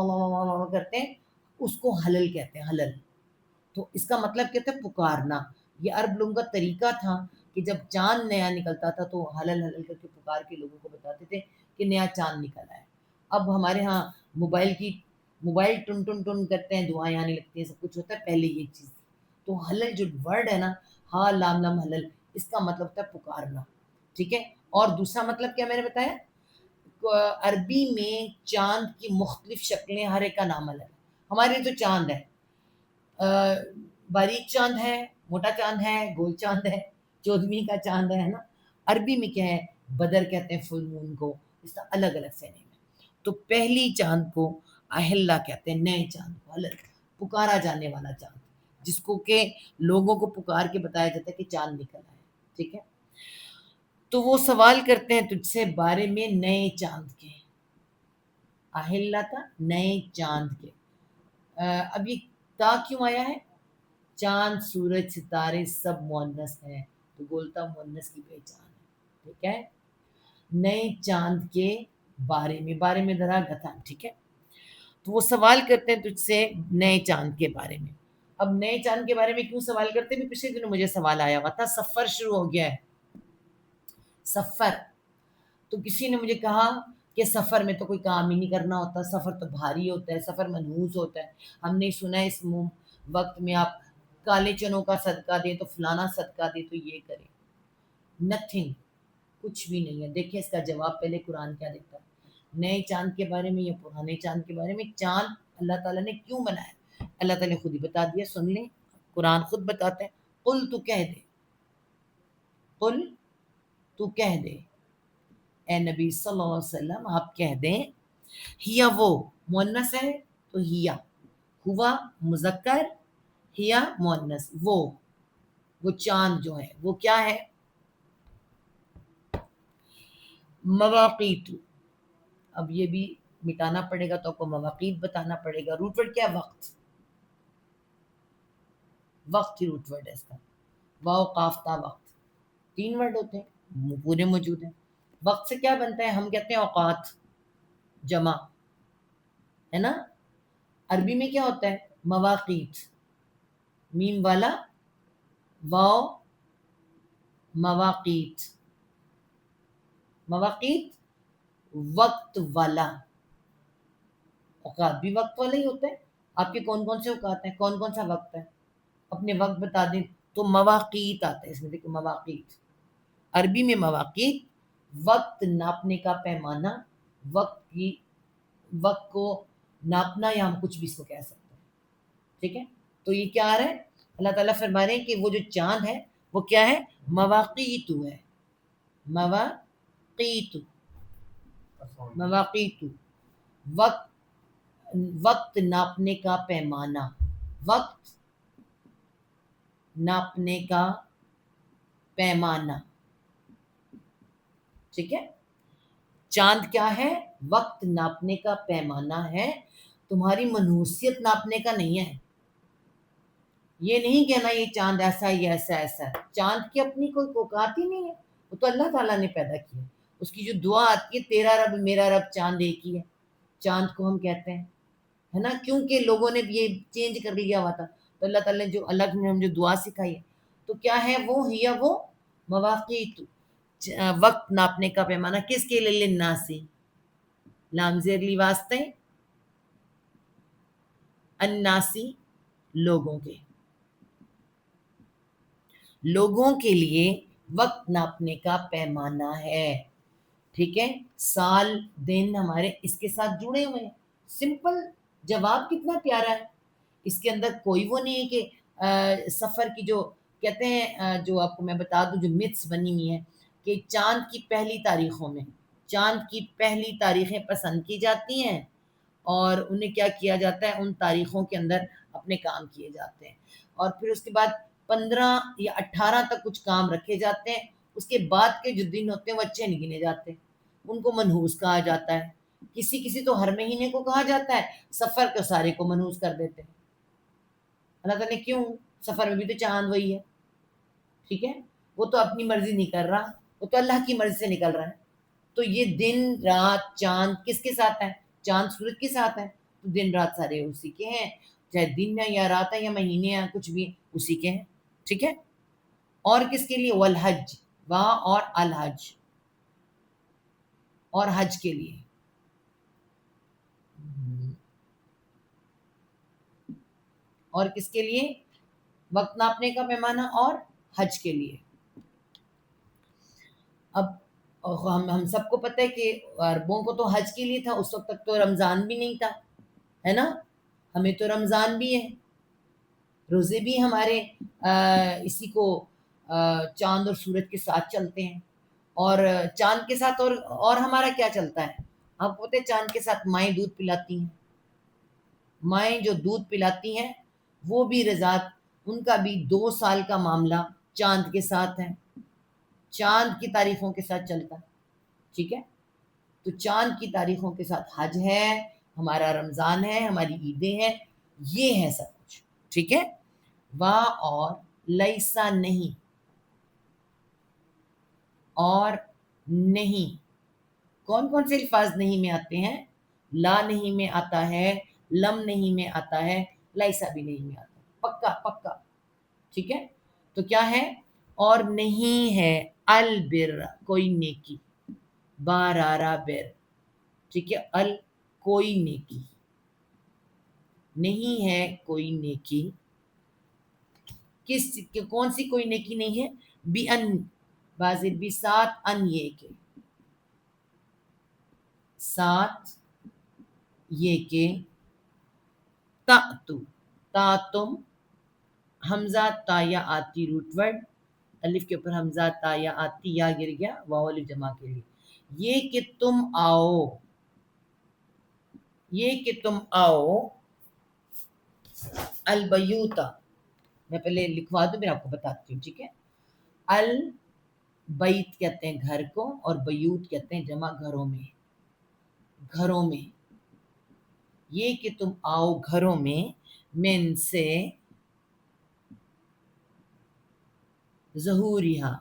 کرتے ہیں، اس کو حلل کہتے ہیں، حلل، تو اس کا مطلب کہتے ہیں پکارنا، یہ عرب لوگوں کا طریقہ تھا کہ جب چاند نیا نکلتا تھا تو حلل حلل کر کے پکار کے لوگوں کو بتاتے تھے کہ نیا چاند نکل آیا ہے۔ اب ہمارے ہاں موبائل ٹن ٹن ٹن کرتے ہیں، دعائیں آنے لگتی ہیں، سب کچھ ہوتا ہے، پہلے یہ چیز تھی۔ تو حلل جو ورڈ ہے نا، ہا لام لام حلل، اس کا مطلب ہوتا ہے پکارنا، ٹھیک ہے۔ اور دوسرا مطلب کیا میں نے بتایا، عربی میں چاند کی مختلف شکلیں، ہر ایک کا نام الگ ہے۔ ہمارے تو چاند ہے، باریک چاند ہے، موٹا چاند ہے، گول چاند ہے، چودھویں کا چاند ہے نا۔ عربی میں کیا ہے، بدر کہتے ہیں فل مون کو، اس کا الگ الگ سے نیم ہے۔ تو پہلی چاند کو اہلا کہتے ہیں، نئے چاند کو الگ پکارا جانے والا چاند، جس کو کہ لوگوں کو پکار کے بتایا جاتا ہے کہ چاند نکل آیا، ٹھیک ہے۔ تو وہ سوال کرتے ہیں تجھ سے بارے میں نئے چاند کے، اہلا تھا نئے چاند کے۔ اب یہ تا کیوں آیا ہے، چاند سورج ستارے سب مؤنث ہیں، تو بولتا مؤنث کی پہچان ہے، ٹھیک ہے۔ نئے چاند کے بارے میں ذرا گتھا، ٹھیک ہے۔ تو وہ سوال کرتے ہیں تجھ سے نئے چاند کے بارے میں۔ اب نئے چاند کے بارے میں کیوں سوال کرتے ہیں، بھی پچھلے دنوں مجھے سوال آیا ہوا تھا، سفر شروع ہو گیا ہے، سفر۔ تو کسی نے مجھے کہا کہ سفر میں تو کوئی کام ہی نہیں کرنا ہوتا، سفر تو بھاری ہوتا ہے، سفر منحوس ہوتا ہے، ہم نے سنا ہے اس وقت میں آپ کالے چنوں کا صدقہ دیں تو فلانا صدقہ دیں تو یہ کریں۔ نتھنگ، کچھ بھی نہیں ہے۔ دیکھیں اس کا جواب پہلے قرآن کیا دیتا ہے، نئے چاند کے بارے میں یا پرانے چاند کے بارے میں۔ چاند اللہ تعالیٰ نے کیوں بنایا، اللہ تعالیٰ نے خود ہی بتا دیا، سن لیں، قرآن خود بتاتا ہے، قل تو کہہ دے، قل تو کہہ دے، اے نبی صلی اللہ علیہ وسلم آپ کہہ دیں، ہیا وہ مؤنث ہے تو ہیا، ہوا مذکر، ہیا مؤنث، وہ چاند جو ہے وہ کیا ہے، مواقیت۔ اب یہ بھی مٹانا پڑے گا تو آپ کو مواقیت بتانا پڑے گا۔ روٹ ورڈ کیا، وقت، وقت ہی روٹ ورڈ ہے اس کا، واو قاف تا وقت، 3 ورڈ ہوتے ہیں پورے موجود ہیں۔ وقت سے کیا بنتا ہے، ہم کہتے ہیں اوقات، جمع ہے نا۔ عربی میں کیا ہوتا ہے، مواقیت، میم والا واو، مواقیت، مواقیت وقت والا، اوقات بھی وقت والا ہی ہوتا ہے۔ آپ کے کون کون سے اوقات ہیں، کون کون سا وقت ہے، اپنے وقت بتا دیں تو مواقیت آتا ہے اس میں، دیکھو مواقیت، عربی میں مواقیت وقت ناپنے کا پیمانہ، وقت کو ناپنا، یا ہم کچھ بھی اس کو کہہ سکتے ہیں، ٹھیک ہے۔ تو یہ کیا آ رہا ہے، اللہ تعالیٰ فرما رہے ہیں کہ وہ جو چاند ہے وہ کیا ہے، مواقیت ہے، مواقیت، مواقیت وقت ناپنے کا پیمانہ، وقت ناپنے کا پیمانہ، ٹھیک ہے۔ چاند کیا ہے، وقت ناپنے کا پیمانہ ہے، تمہاری منحوسیت ناپنے کا نہیں ہے۔ یہ نہیں کہنا یہ چاند ایسا ہے، یہ ایسا ایسا ہے، چاند کی اپنی کوئی اوقات ہی نہیں ہے، وہ تو اللہ تعالیٰ نے پیدا کیا۔ اس کی جو دعا آتی ہے، تیرا رب میرا رب چاند ایک ہی ہے، چاند کو ہم کہتے ہیں، ہے نا، کیونکہ لوگوں نے یہ چینج کر لیا ہوا تھا، تو اللہ تعالیٰ نے جو الگ میں ہم جو دعا سکھائی ہے، تو کیا ہے وہ، ہیا وہ مواقیت، وقت ناپنے کا پیمانہ، کس کے لیے، للناسی، لام زیر لی واسطے، الناسی لوگوں کے لیے وقت ناپنے کا پیمانہ ہے، ٹھیک ہے۔ سال دن ہمارے اس کے ساتھ جڑے ہوئے ہیں، سمپل جواب کتنا پیارا ہے، اس کے اندر کوئی وہ نہیں ہے کہ سفر کی جو کہتے ہیں، جو آپ کو میں بتا دوں جو متس بنی ہوئی ہیں کہ چاند کی پہلی تاریخوں میں، چاند کی پہلی تاریخیں پسند کی جاتی ہیں اور انہیں کیا کیا جاتا ہے، ان تاریخوں کے اندر اپنے کام کیے جاتے ہیں، اور پھر اس کے بعد 15 یا 18 تک کچھ کام رکھے جاتے ہیں، اس کے بعد کے جو دن ہوتے ہیں وہ اچھے نہیں گنے جاتے، ان کو منحوس کہا جاتا ہے۔ کسی تو ہر مہینے کو کہا جاتا ہے، سفر کو سارے کو منحوس کر دیتے ہیں۔ اللہ تعالیٰ نے کیوں، سفر میں بھی تو چاند وہی ہے، ٹھیک ہے، وہ تو اپنی مرضی نہیں کر رہا، وہ تو اللہ کی مرضی سے نکل رہا ہے۔ تو یہ دن رات چاند کس کے ساتھ ہے، چاند سورج کے ساتھ ہے، تو دن رات سارے اسی کے ہیں، چاہے دن ہے یا رات ہے یا مہینے ہیں، کچھ بھی اسی کے ہیں، ٹھیک ہے۔ اور کس کے لیے؟ والحج، وہاں اور الحج، اور حج کے لیے. اور کس کے لیے؟ وقت ناپنے کا پیمانہ اور حج کے لیے. اب ہم سب کو پتہ ہے کہ عربوں کو تو حج کے لیے تھا، اس وقت تک تو رمضان بھی نہیں تھا، ہے نا. ہمیں تو رمضان بھی ہے، روزے بھی ہمارے اسی کو چاند اور سورج کے ساتھ چلتے ہیں. اور چاند کے ساتھ اور ہمارا کیا چلتا ہے؟ آپ کو پتہ ہے چاند کے ساتھ مائیں دودھ پلاتی ہیں. مائیں جو دودھ پلاتی ہیں وہ بھی رضاعت، ان کا بھی 2 سال کا معاملہ چاند کے ساتھ ہے، چاند کی تاریخوں کے ساتھ چلتا ہے. ٹھیک ہے، تو چاند کی تاریخوں کے ساتھ حج ہے، ہمارا رمضان ہے، ہماری عیدیں ہیں، یہ ہے سب کچھ. ٹھیک ہے. وا اور لیسا نہیں، اور نہیں. کون کون سے الفاظ نہیں میں آتے ہیں؟ لا نہیں میں آتا ہے، لم نہیں میں آتا ہے، لیسا بھی نہیں میں آتا. پکا پکا. ٹھیک ہے. تو کیا ہے؟ اور نہیں ہے البر، کوئی نیکی، بارارا بر. ٹھیک ہے. کوئی نیکی نہیں ہے، کوئی نیکی. کون سی کوئی نیکی نہیں ہے؟ بی ان، بازر بھی ساتھ، ان یہ کہ، ساتھ یہ کہ، تا تو، تا تم، حمزہ تا یا آتی روٹ ورڈ، الف کے اوپر حمزہ تا یا آتی، یا گر گیا واو الف جمع کے لیے. یہ کہ تم آؤ، یہ کہ تم آؤ البیوتا. میں پہلے لکھوا دوں پھر آپ کو بتاتی ہوں. ٹھیک ہے. البیت کہتے ہیں گھر کو، اور بیوت کہتے ہیں جمع گھروں میں، گھروں میں. یہ کہ تم آؤ گھروں میں، من سے، ظہوریہا،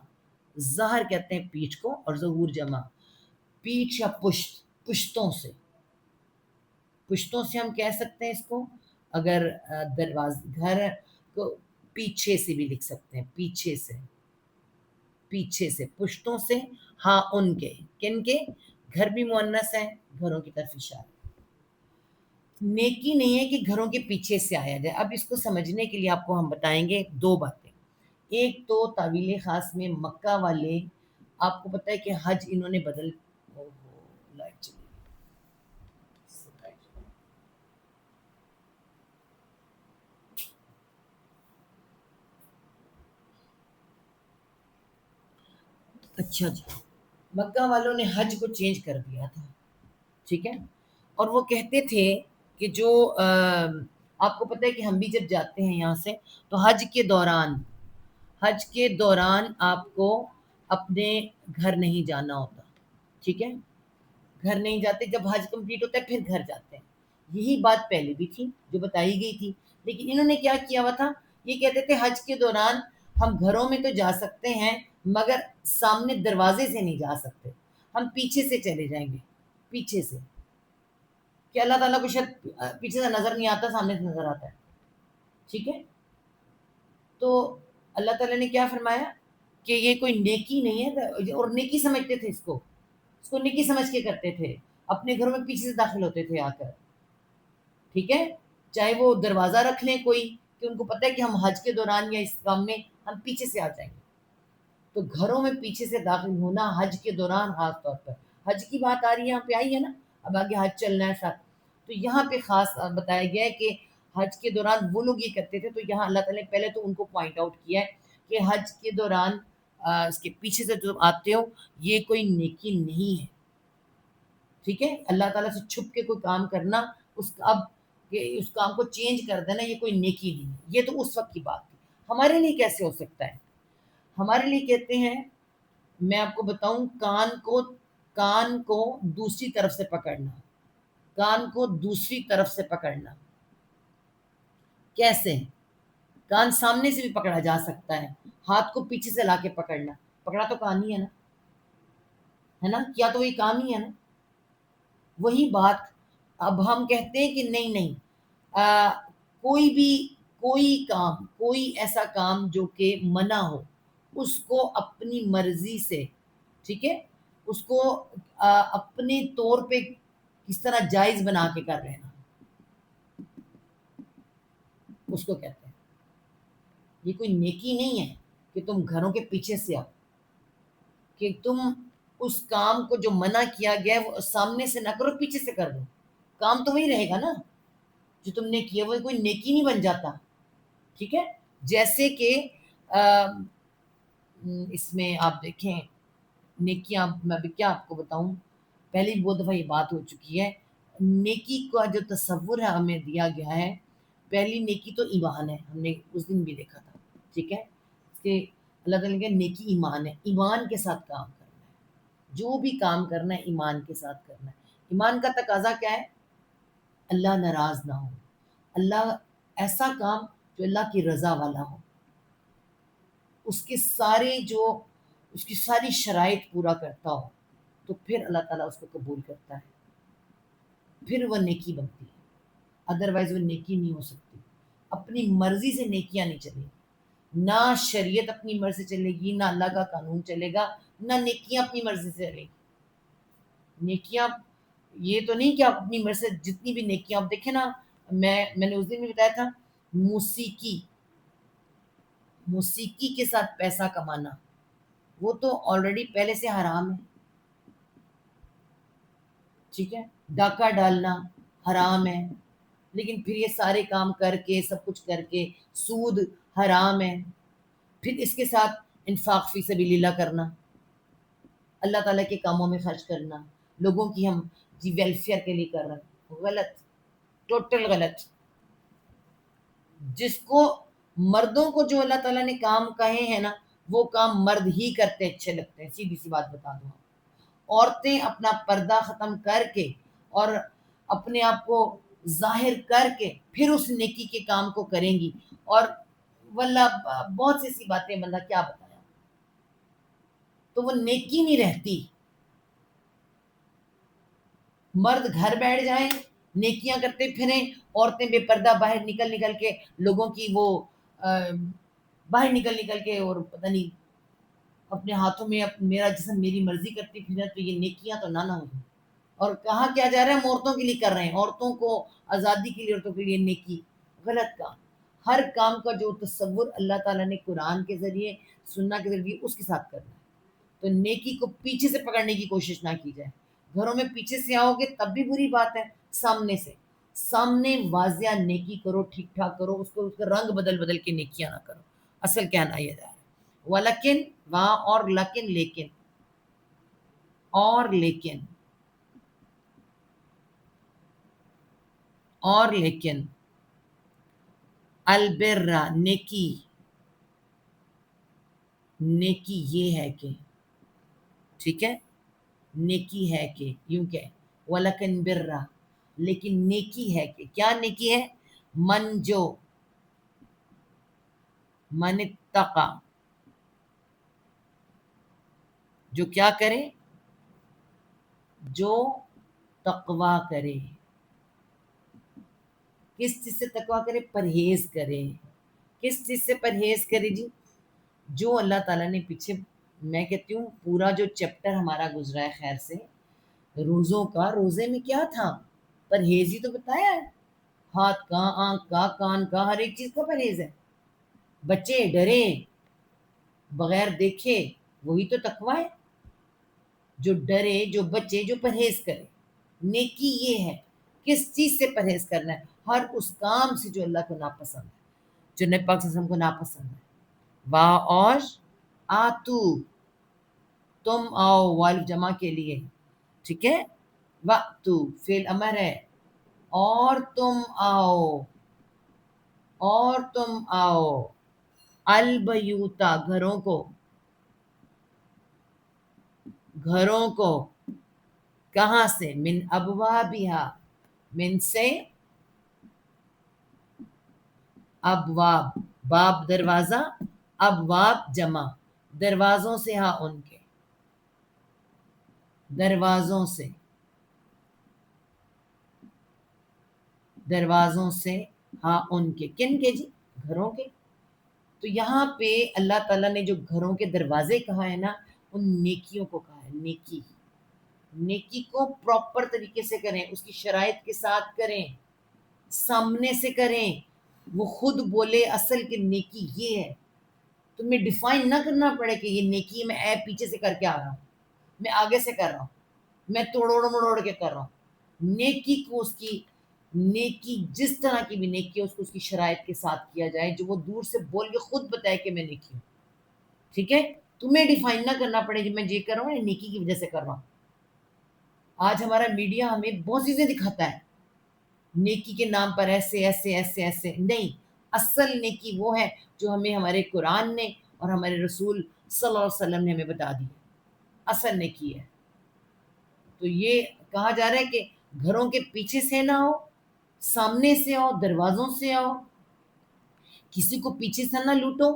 ظہر کہتے ہیں پیٹھ کو، اور ظہور جمع پیٹھ یا پشت، پشتوں سے. پشتوں سے ہم کہہ سکتے ہیں اس کو، اگر گھر کو پیچھے سے بھی لکھ سکتے ہیں، پیچھے سے، پیچھے سے، پشتوں سے. ہاں ان کے، کن کے؟ گھر بھی مؤنث ہے، گھروں کی طرف اشارہ. نیکی نہیں ہے کہ گھروں کے پیچھے سے آیا جائے. اب اس کو سمجھنے کے لیے آپ کو ہم بتائیں گے 2 باتیں. ایک تو تعویل خاص میں مکہ والے، آپ کو پتہ ہے کہ حج انہوں نے بدل، لائٹ چلی، اچھا جی، مکہ والوں نے حج کو چینج کر دیا تھا. ٹھیک ہے. اور وہ کہتے تھے کہ جو آپ کو پتہ ہے کہ ہم بھی جب جاتے ہیں یہاں سے تو حج کے دوران، حج کے دوران آپ کو اپنے گھر نہیں جانا ہوتا. ٹھیک ہے. گھر نہیں جاتے، جب حج کمپلیٹ ہوتا ہے پھر گھر جاتے ہیں. یہی بات پہلے بھی تھی جو بتائی گئی تھی، لیکن انہوں نے کیا کیا ہوا تھا؟ یہ کہتے تھے حج کے دوران ہم گھروں میں تو جا سکتے ہیں مگر سامنے دروازے سے نہیں جا سکتے، ہم پیچھے سے چلے جائیں گے، پیچھے سے، کہ اللہ تعالیٰ کو شاید پیچھے سے نظر نہیں آتا، سامنے سے نظر آتا ہے. ٹھیک ہے. تو اللہ تعالیٰ نے کیا فرمایا کہ یہ کوئی نیکی نہیں ہے، اور نیکی سمجھتے تھے اس کو نیکی سمجھ کے کرتے تھے، اپنے گھروں میں پیچھے سے داخل ہوتے تھے آ کر. ٹھیک ہے. چاہے وہ دروازہ رکھ لیں کوئی، کہ ان کو پتہ ہے کہ ہم حج کے دوران یا اس کام میں ہم پیچھے سے آ جائیں گے. تو گھروں میں پیچھے سے داخل ہونا حج کے دوران خاص طور پر، حج کی بات آ رہی ہے یہاں پہ، آئی ہے نا، اب آگے حج چلنا ہے ساتھ. تو یہاں پہ خاص بتایا گیا ہے کہ حج کے دوران وہ لوگ یہ کرتے تھے. تو یہاں اللہ تعالیٰ نے پہلے تو ان کو پوائنٹ آؤٹ کیا ہے کہ حج کے دوران اس کے پیچھے سے جو آتے ہو یہ کوئی نیکی نہیں ہے. ٹھیک ہے. اللہ تعالیٰ سے چھپ کے کوئی کام کرنا، اب کہ اس کام کو چینج کر دینا، یہ کوئی نیکی نہیں ہے. یہ تو اس وقت کی بات تھی. ہمارے لیے کیسے ہو سکتا ہے؟ ہمارے لیے کہتے ہیں، میں آپ کو بتاؤں، کان کو دوسری طرف سے پکڑنا، کان کو دوسری طرف سے پکڑنا. کیسے؟ کان سامنے سے بھی پکڑا جا سکتا ہے، ہاتھ کو پیچھے سے لا کے پکڑنا، پکڑا تو کان ہی ہے نا، ہے نا، کیا تو وہی کام ہی ہے نا، وہی بات. اب ہم کہتے ہیں کہ نہیں نہیں، کوئی بھی، کوئی کام، کوئی ایسا کام جو کہ منع ہو، اس کو اپنی مرضی سے، ٹھیک ہے، اس کو اپنے طور پہ کس طرح جائز بنا کے کر لینا، اس کو کہتے ہیں۔ یہ کوئی نیکی نہیں ہے کہ تم گھروں کے پیچھے سے آؤ، کہ تم اس کام کو جو منع کیا گیا ہے وہ سامنے سے نہ کرو، پیچھے سے کر دو، کام تو وہی رہے گا نا جو تم نے کیا، وہ کوئی نیکی نہیں بن جاتا، ٹھیک ہے۔ جیسے کہ اس میں آپ دیکھیں نیکیاں، میں بھی کیا آپ کو بتاؤں، پہلے بھی بہت دفعہ یہ بات ہو چکی ہے، نیکی کا جو تصور ہے ہمیں دیا گیا ہے، پہلی نیکی تو ایمان ہے، ہم نے اس دن بھی دیکھا تھا، ٹھیک ہے، کہ اللہ تعالیٰ نے کہا نیکی ایمان ہے، ایمان کے ساتھ کام کرنا ہے، جو بھی کام کرنا ہے ایمان کے ساتھ کرنا ہے۔ ایمان کا تقاضا کیا ہے؟ اللہ ناراض نہ ہو، اللہ ایسا کام جو اللہ کی رضا والا ہو، اس کے سارے جو اس کی ساری شرائط پورا کرتا ہو، تو پھر اللہ تعالیٰ اس کو قبول کرتا ہے، پھر وہ نیکی بنتی ہے، ادروائز وہ نیکی نہیں ہو سکتی۔ اپنی مرضی سے نیکیاں نہیں چلے گی، نہ شریعت اپنی مرضی سے چلے گی، نہ اللہ کا قانون چلے گا، نہ نیکیاں اپنی مرضی سے چلے گی۔ نیکیاں یہ تو نہیں کہ آپ اپنی مرضی سے جتنی بھی نیکیاں آپ دیکھیں نا، میں نے اس دن بھی بتایا تھا، موسیقی کے ساتھ پیسہ کمانا، وہ تو آلریڈی پہلے سے حرام ہے، ٹھیک ہے، ڈاکہ ڈالنا حرام ہے، لیکن پھر یہ سارے کام کر کے، سب کچھ کر کے، سود حرام ہے، پھر اس کے ساتھ انفاق فی سبیل اللہ کرنا، اللہ تعالیٰ کے کاموں میں خرچ کرنا، لوگوں کی ہم جی ویلفیئر کے لیے کر رہے ہیں، غلط، ٹوٹل غلط۔ جس کو مردوں کو جو اللہ تعالیٰ نے کام کہے ہیں نا، وہ کام مرد ہی کرتے اچھے لگتے ہیں، سیدھی سی بات بتا دوں۔ عورتیں اپنا پردہ ختم کر کے اور اپنے آپ کو ظاہر کر کے پھر اس نیکی کے کام کو کریں گی، اور واللہ بہت سی ایسی باتیں بندہ کیا بتایا، تو وہ نیکی نہیں رہتی۔ مرد گھر بیٹھ جائیں، نیکیاں کرتے پھریں، عورتیں بے پردہ باہر نکل نکل کے لوگوں کی وہ باہر نکل نکل کے، اور پتہ نہیں اپنے ہاتھوں میں میرا جسم میری مرضی کرتی پھریں، تو یہ نیکیاں تو نہ ہوگی۔ اور کہاں کیا جا رہا ہے، ہم عورتوں کے لیے کر رہے ہیں، عورتوں کو آزادی کے لیے، عورتوں کے لیے نیکی، غلط کام۔ ہر کام کا جو تصور اللہ تعالیٰ نے قرآن کے ذریعے، سننا کے ذریعے، اس کے ساتھ کرنا ہے۔ تو نیکی کو پیچھے سے پکڑنے کی کوشش نہ کی جائے، گھروں میں پیچھے سے آؤ گے تب بھی بری بات ہے، سامنے سے، سامنے واضح نیکی کرو، ٹھیک ٹھاک کرو، اس کو رنگ بدل بدل کے نیکیاں نہ کرو۔ اصل کہنا یہ جا رہا ہے، ولیکن وہاں اور لیکن، لیکن البرہ نیکی یہ ہے کہ، ٹھیک ہے، نیکی ہے کہ، یوں کہ ولیکن برہ، لیکن نیکی ہے کہ، کیا نیکی ہے؟ من اتقا، جو کیا کرے، جو تقوی کرے۔ کس چیز سے تقوی کرے؟ پرہیز کرے۔ کس چیز سے پرہیز کرے جی؟ جو اللہ تعالیٰ نے پیچھے، میں کہتی ہوں پورا جو چیپٹر ہمارا گزرا ہے خیر سے روزوں کا، روزے میں کیا تھا؟ پرہیز ہی تو بتایا ہے، ہاتھ کا، آنکھ کا، کان کا، ہر ایک چیز کا پرہیز ہے۔ بچے ڈرے بغیر دیکھے، وہی تو تقوی ہے، جو ڈرے، جو بچے، جو پرہیز کرے۔ نیکی یہ ہے، کس چیز سے پرہیز کرنا ہے؟ ہر اس کام سے جو اللہ کو ناپسند ہے، جو نبی پاک صلی اللہ علیہ وسلم کو ناپسند ہے۔ واہ، اور آتو، تم آؤ، والف جمع کے لیے، ٹھیک ہے، وقتو فعل امر ہے، اور تم آؤ، البیوتا، گھروں کو، کہاں سے؟ من ابوابہا، من سے، ابواب، باب دروازہ، ابواب جمع، دروازوں سے، ہاں ان کے، دروازوں سے ہاں ان کے، کن کے جی؟ گھروں کے۔ تو یہاں پہ اللہ تعالیٰ نے جو گھروں کے دروازے کہا ہے نا، ان نیکیوں کو کہا ہے، نیکی نیکی کو پراپر طریقے سے کریں، اس کی شرائط کے ساتھ کریں، سامنے سے کریں، وہ خود بولے اصل کی نیکی یہ ہے، تمہیں ڈیفائن نہ کرنا پڑے کہ یہ نیکی ہے، میں اے پیچھے سے کر کے آ رہا ہوں، میں آگے سے کر رہا ہوں، میں توڑوڑ مڑوڑ کے کر رہا ہوں۔ نیکی کو اس کی نیکی جس طرح کی بھی نیکی ہے اس کو اس کی شرائط کے ساتھ کیا جائے، جو وہ دور سے بول کے خود بتائے کہ میں نیکی ہوں، ٹھیک ہے؟ تمہیں ڈیفائن نہ کرنا پڑے کہ میں یہ کر رہا ہوں، یہ نیکی کی وجہ سے کر رہا ہوں۔ آج ہمارا میڈیا ہمیں بہت چیزیں دکھاتا ہے، نیکی کے نام پر ایسے ایسے ایسے ایسے نہیں، اصل نیکی وہ ہے جو ہمیں ہمارے قرآن نے اور ہمارے رسول صلی اللہ علیہ وسلم نے ہمیں بتا دی، اصل نیکی ہے۔ تو یہ کہا جا رہا ہے کہ گھروں کے پیچھے سے نہ ہو، سامنے سے آؤ، دروازوں سے آؤ، کسی کو پیچھے سے نہ لوٹو،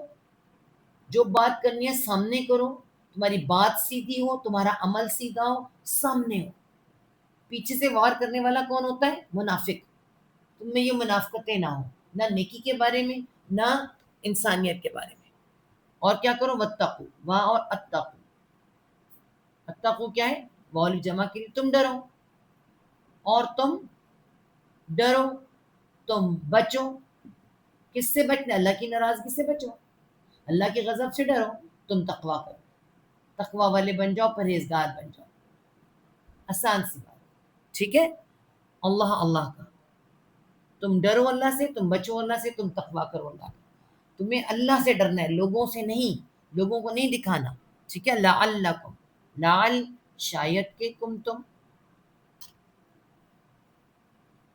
جو بات کرنی ہے سامنے کرو، تمہاری بات سیدھی ہو، تمہارا عمل سیدھا ہو، سامنے ہو۔ پیچھے سے وار کرنے والا کون ہوتا ہے؟ منافق۔ تم میں یہ منافقتیں نہ ہو، نہ نیکی کے بارے میں، نہ انسانیت کے بارے میں۔ اور کیا کرو؟ واتقو، وہاں اور اتقو، اتقو کیا ہے؟ واؤ جمع کے لیے تم ڈرو، اور تم ڈرو، تم بچو۔ کس سے بچنا؟ اللہ کی ناراضگی سے بچو، اللہ کے غضب سے ڈرو، تم تقوی کرو، تقوی والے بن جاؤ، پرہیزگار بن جاؤ، آسان سی بات، ٹھیک ہے؟ اللہ اللہ کا، تم ڈرو اللہ سے، تم بچو اللہ سے، تم تقوی کرو اللہ کا۔ تمہیں اللہ سے ڈرنا ہے، لوگوں سے نہیں، لوگوں کو نہیں دکھانا، ٹھیک ہے؟ لعلکم، لعل شاید کہ کم تم،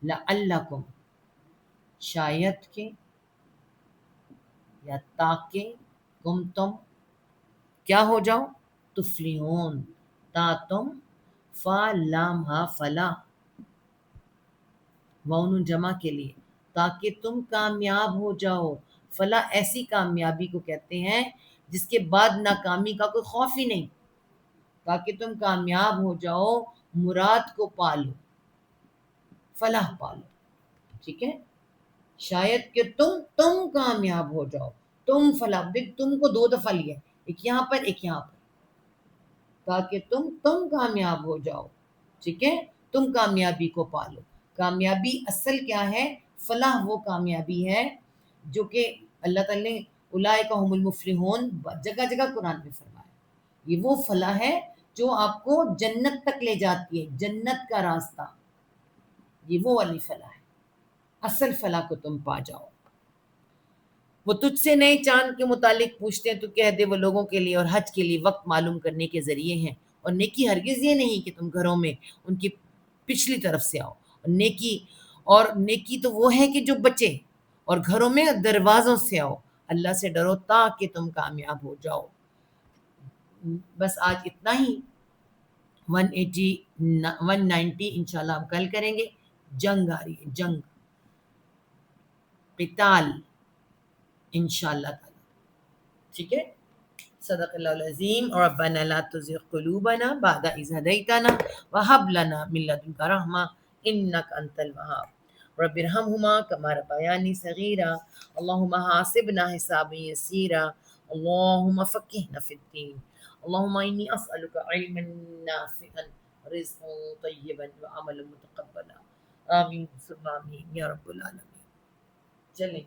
لعلکم شاید کہ، یا تاکہ کم تم کیا ہو جاؤ؟ تفلحون، تا تم، فا لام ہا فلا، وون جمع کے لیے، تاکہ تم کامیاب ہو جاؤ۔ فلاح ایسی کامیابی کو کہتے ہیں جس کے بعد ناکامی کا کوئی خوف ہی نہیں، تاکہ تم کامیاب ہو جاؤ، مراد کو پالو، فلاح پالو، ٹھیک ہے؟ شاید کہ تم کامیاب ہو جاؤ، تم فلاح، دیکھ تم کو دو دفعہ لیا، ایک یہاں پر ایک یہاں پر، تاکہ تم کامیاب ہو جاؤ، ٹھیک ہے؟ تم کامیابی کو پالو۔ کامیابی اصل کیا ہے؟ فلاح وہ کامیابی ہے جو کہ اللہ تعالی نے اولئک هم المفلحون جگہ جگہ قرآن میں فرمایا، یہ وہ فلاح ہے جو آپ کو جنت تک لے جاتی ہے، جنت کا راستہ، یہ وہ والی فلاح ہے، اصل فلاح کو تم پا جاؤ۔ وہ تجھ سے نئے چاند کے متعلق پوچھتے ہیں تو کہہ دے وہ لوگوں کے لیے اور حج کے لیے وقت معلوم کرنے کے ذریعے ہیں، اور نیکی ہرگز یہ نہیں کہ تم گھروں میں ان کی پچھلی طرف سے آؤ، اور نیکی تو وہ ہے کہ جو بچے، اور گھروں میں دروازوں سے آؤ، اللہ سے ڈرو تاکہ تم کامیاب ہو جاؤ۔ بس آج اتنا ہی، 180 190 انشاءاللہ ہم کل کریں گے۔ جنگ آ رہی ہے، جنگ، قتال انشاءاللہ تعالی، ٹھیک ہے؟ صدق اللہ العظیم۔ اور ربنا لا تزغ قلوبنا بعد إذ هديتنا وهب لنا من لدنك رحمة إنك أنت الوهاب رب ارحمهما كما ربياني صغيرا اللهم حاسبنا حسابا يسيرا اللهم فقهنا في الدين اللهم إني أسألك علما نافعا رزقا طيبا وعملا متقبلا آمين ثم آمين یا رب العالمین۔ چلیں